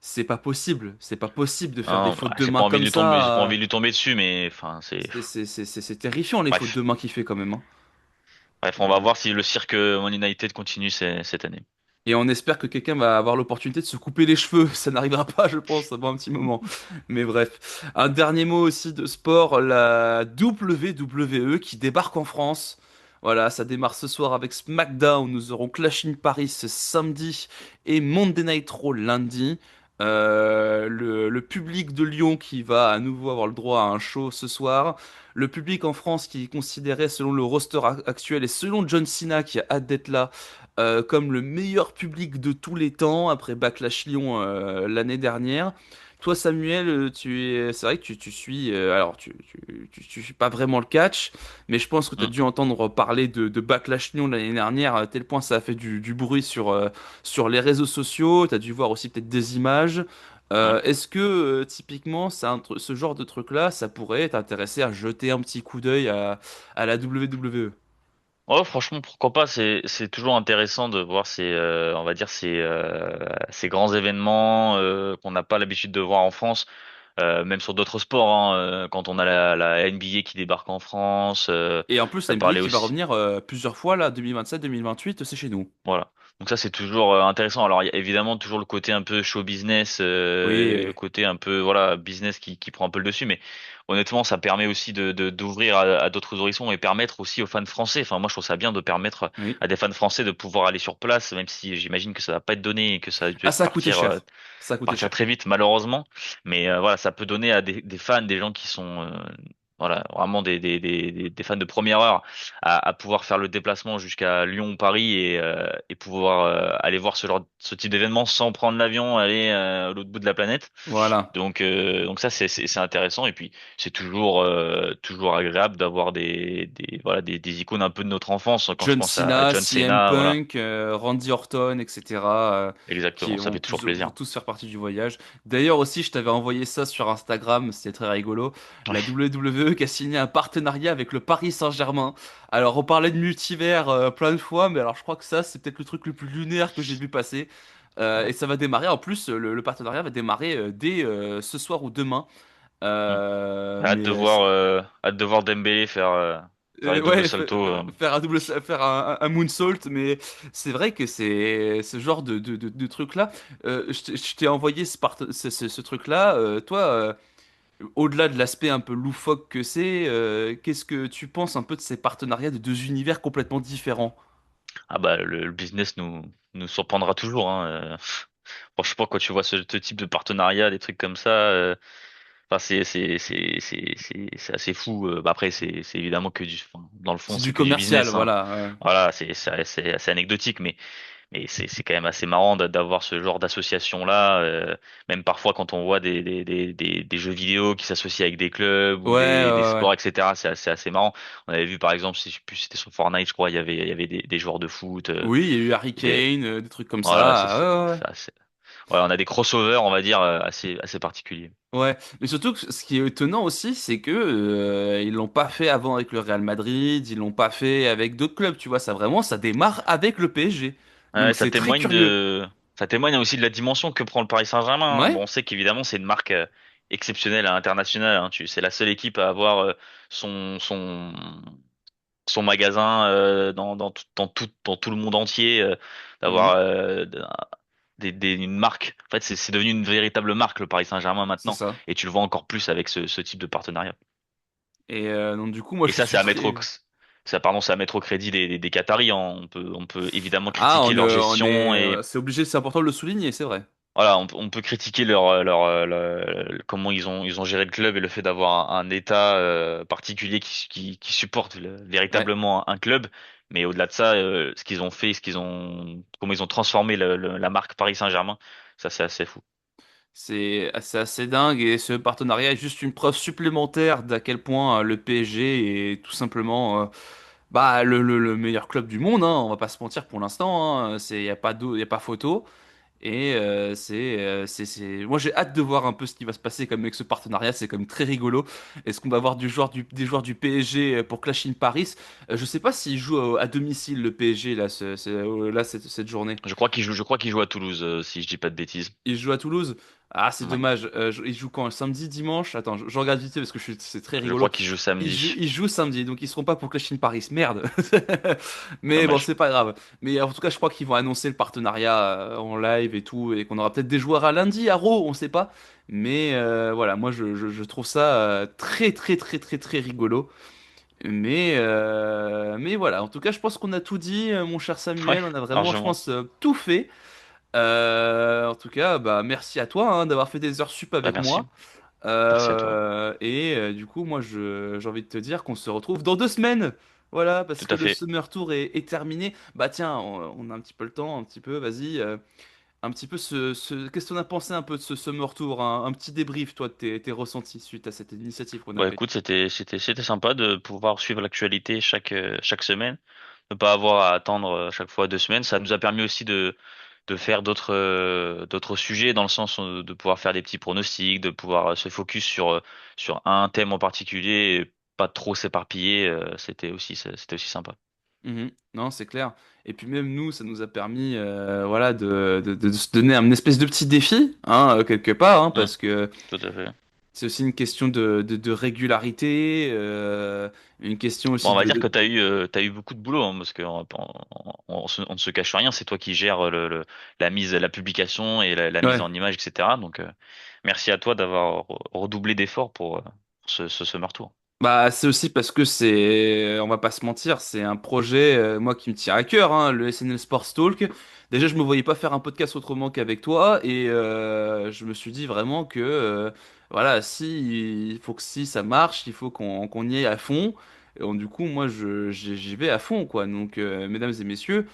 c'est pas possible. C'est pas possible de faire des Non, fautes de j'ai main pas envie de comme lui tomber, j'ai pas ça. envie de lui tomber dessus, mais enfin, c'est. C'est terrifiant les fautes Bref. de main qu'il fait quand même, hein. Bref, on va voir si le cirque Man United continue cette année. Et on espère que quelqu'un va avoir l'opportunité de se couper les cheveux. Ça n'arrivera pas, je pense, avant un petit moment. Mais bref. Un dernier mot aussi de sport, la WWE qui débarque en France. Voilà, ça démarre ce soir avec SmackDown. Nous aurons Clash in Paris samedi et Monday Night Raw lundi. Le public de Lyon qui va à nouveau avoir le droit à un show ce soir. Le public en France qui est considéré selon le roster actuel et selon John Cena qui a hâte d'être là comme le meilleur public de tous les temps après Backlash Lyon l'année dernière. Toi, Samuel, c'est vrai que tu suis, alors tu suis pas vraiment le catch, mais je pense que tu as Hmm. dû entendre parler de Backlash Lyon l'année dernière, à tel point ça a fait du bruit sur les réseaux sociaux. Tu as dû voir aussi peut-être des images. Ouais. Est-ce que typiquement, ce genre de truc-là, ça pourrait t'intéresser à jeter un petit coup d'œil à la WWE? Ouais, franchement, pourquoi pas? C'est toujours intéressant de voir on va dire ces grands événements qu'on n'a pas l'habitude de voir en France, même sur d'autres sports. Hein, quand on a la NBA qui débarque en France, Et en plus, t'as la NBA parlé qui va aussi. revenir plusieurs fois là, 2027-2028, c'est chez nous. Voilà. Donc ça c'est toujours intéressant. Alors il y a évidemment toujours le côté un peu show business, Oui, le oui, côté un peu voilà business qui prend un peu le dessus, mais honnêtement ça permet aussi d'ouvrir à d'autres horizons et permettre aussi aux fans français. Enfin moi je trouve ça bien de permettre oui. à des fans français de pouvoir aller sur place, même si j'imagine que ça va pas être donné et que ça a dû Ah, être ça a coûté cher. Ça a coûté partir cher. très vite malheureusement. Mais voilà ça peut donner à des fans, des gens qui sont voilà vraiment des fans de première heure à pouvoir faire le déplacement jusqu'à Lyon ou Paris et pouvoir aller voir ce type d'événement sans prendre l'avion, aller à l'autre bout de la planète. Voilà. Donc ça c'est intéressant et puis c'est toujours agréable d'avoir voilà des icônes un peu de notre enfance quand je John pense à Cena, John CM Cena, voilà, Punk, Randy Orton, etc. exactement, Qui ça fait toujours vont plaisir. tous faire partie du voyage. D'ailleurs aussi, je t'avais envoyé ça sur Instagram, c'était très rigolo. La WWE qui a signé un partenariat avec le Paris Saint-Germain. Alors, on parlait de multivers plein de fois, mais alors je crois que ça, c'est peut-être le truc le plus lunaire que j'ai vu passer. Et ça va démarrer, en plus, le partenariat va démarrer dès ce soir ou demain. Mm. Mais Hâte de voir Dembélé faire les doubles ouais, saltos. faire faire un moonsault, mais c'est vrai que c'est ce genre de truc-là. Je t'ai envoyé ce truc-là. Toi, au-delà de l'aspect un peu loufoque que c'est, qu'est-ce que tu penses un peu de ces partenariats de deux univers complètement différents? Ah bah le business nous surprendra toujours. Hein. Franchement, quand tu vois ce type de partenariat, des trucs comme ça, enfin c'est assez fou. Bah, après c'est évidemment que enfin, dans le fond C'est c'est du que du commercial, business. Hein. voilà. Voilà, c'est assez anecdotique, mais c'est quand même assez marrant d'avoir ce genre d'association là. Même parfois quand on voit des jeux vidéo qui s'associent avec des clubs ou des Ouais. sports, etc. C'est assez marrant. On avait vu par exemple, si je sais plus, c'était sur Fortnite, je crois, il y avait des joueurs de foot. Oui, il y a eu Harry Des, Kane, des trucs comme voilà, ça. c'est voilà, on a des crossovers, on va dire, assez particuliers. Ouais, mais surtout que ce qui est étonnant aussi, c'est que ils l'ont pas fait avant avec le Real Madrid, ils l'ont pas fait avec d'autres clubs, tu vois, ça démarre avec le PSG. Ouais, Donc c'est très curieux. ça témoigne aussi de la dimension que prend le Paris Saint-Germain. Hein. Bon, Ouais, on sait qu'évidemment c'est une marque exceptionnelle à l'international. Hein. C'est la seule équipe à avoir son son son magasin dans tout le monde entier, mhm, d'avoir une marque. En fait, c'est devenu une véritable marque le Paris Saint-Germain c'est maintenant, ça. et tu le vois encore plus avec ce type de partenariat. Et donc du coup, moi Et je ça, suis très. c'est à mettre au crédit des Qataris. Hein. On peut évidemment Ah, critiquer leur gestion et c'est obligé, c'est important de le souligner, c'est vrai. voilà, on peut critiquer comment ils ont géré le club et le fait d'avoir un État particulier qui supporte Ouais, véritablement un club. Mais au-delà de ça, ce qu'ils ont fait, comment ils ont transformé la marque Paris Saint-Germain, ça c'est assez fou. c'est assez dingue et ce partenariat est juste une preuve supplémentaire d'à quel point le PSG est tout simplement Bah, le meilleur club du monde, hein, on va pas se mentir pour l'instant, hein, y a pas y a pas photo. Et moi j'ai hâte de voir un peu ce qui va se passer comme avec ce partenariat, c'est comme très rigolo. Est-ce qu'on va avoir des joueurs du PSG pour Clash in Paris? Je sais pas s'ils jouent à domicile le PSG là, cette journée. Je crois qu'il joue à Toulouse, si je dis pas de bêtises. Ils jouent à Toulouse. Ah, c'est Ouais. dommage. Ils jouent quand? Samedi, dimanche? Attends, je regarde vite fait parce que c'est très Je crois rigolo. qu'il joue samedi. Ils jouent samedi, donc ils seront pas pour Clash in Paris. Merde. Mais bon, Dommage. c'est pas grave. Mais en tout cas, je crois qu'ils vont annoncer le partenariat en live et tout, et qu'on aura peut-être des joueurs à lundi à Raw, on sait pas. Mais voilà, moi je trouve ça très très très très très rigolo. Mais voilà, en tout cas, je pense qu'on a tout dit, mon cher Ouais, Samuel. On a vraiment, je largement. pense, tout fait. En tout cas, bah merci à toi hein, d'avoir fait des heures sup Bah, avec merci. moi. Merci à toi. Du coup, moi, j'ai envie de te dire qu'on se retrouve dans 2 semaines. Voilà, parce Tout que à le fait. Summer Tour est terminé. Bah tiens, on a un petit peu le temps, un petit peu, vas-y. Un petit peu qu'est-ce qu'on a pensé un peu de ce Summer Tour? Un petit débrief, toi, de tes ressentis suite à cette initiative qu'on a Bah prise. écoute, c'était sympa de pouvoir suivre l'actualité chaque semaine, ne pas avoir à attendre chaque fois 2 semaines. Ça nous a permis aussi de faire d'autres sujets dans le sens de pouvoir faire des petits pronostics, de pouvoir se focus sur un thème en particulier, et pas trop s'éparpiller. C'était aussi sympa. Mhm. Non, c'est clair. Et puis même nous, ça nous a permis, voilà, de se donner un espèce de petit défi, hein, quelque part, hein, Hum, parce que tout à fait. c'est aussi une question de régularité, une question Bon, aussi on va dire que t'as eu beaucoup de boulot, hein, parce qu'on on ne se cache rien, c'est toi qui gères la publication et la mise Ouais. en image, etc. Donc, merci à toi d'avoir redoublé d'efforts pour ce Summer Tour. Bah, c'est aussi parce que on va pas se mentir, c'est un projet, moi, qui me tient à cœur, hein, le SNL Sports Talk. Déjà, je me voyais pas faire un podcast autrement qu'avec toi, et je me suis dit vraiment que, voilà, il faut que si ça marche, il faut qu'on y aille à fond. Et donc, du coup, moi, j'y vais à fond, quoi. Donc, mesdames et messieurs.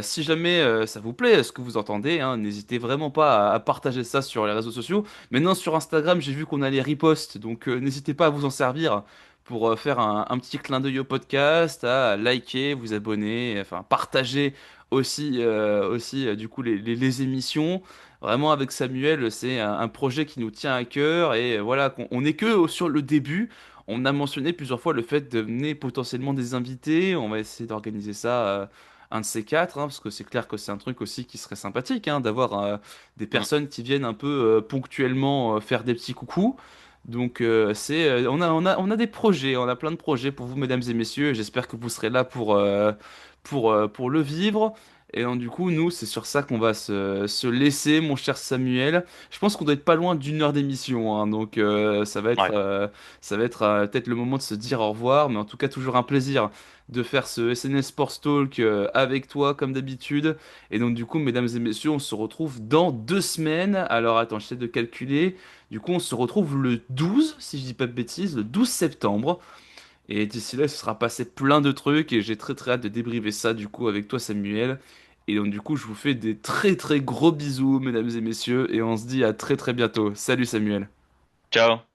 Si jamais ça vous plaît, ce que vous entendez, hein, n'hésitez vraiment pas à partager ça sur les réseaux sociaux. Maintenant, sur Instagram, j'ai vu qu'on a les reposts, donc n'hésitez pas à vous en servir pour faire un petit clin d'œil au podcast, à liker, vous abonner, enfin partager aussi du coup les émissions. Vraiment, avec Samuel, c'est un projet qui nous tient à cœur et voilà, on n'est que sur le début. On a mentionné plusieurs fois le fait de mener potentiellement des invités. On va essayer d'organiser ça. Un de ces quatre, hein, parce que c'est clair que c'est un truc aussi qui serait sympathique, hein, d'avoir des Mm. personnes qui viennent un peu ponctuellement faire des petits coucous. Donc on a des projets, on a plein de projets pour vous, mesdames et messieurs. J'espère que vous serez là pour le vivre. Et donc du coup, nous, c'est sur ça qu'on va se laisser, mon cher Samuel. Je pense qu'on doit être pas loin d'1 heure d'émission, hein, donc Ouais. ça va être peut-être le moment de se dire au revoir, mais en tout cas, toujours un plaisir de faire ce SNS Sports Talk avec toi comme d'habitude. Et donc du coup, mesdames et messieurs, on se retrouve dans 2 semaines. Alors attends, j'essaie de calculer. Du coup, on se retrouve le 12, si je dis pas de bêtises, le 12 septembre. Et d'ici là, il se sera passé plein de trucs et j'ai très très hâte de débriefer ça du coup avec toi, Samuel. Et donc du coup, je vous fais des très très gros bisous, mesdames et messieurs, et on se dit à très très bientôt. Salut Samuel. Ciao.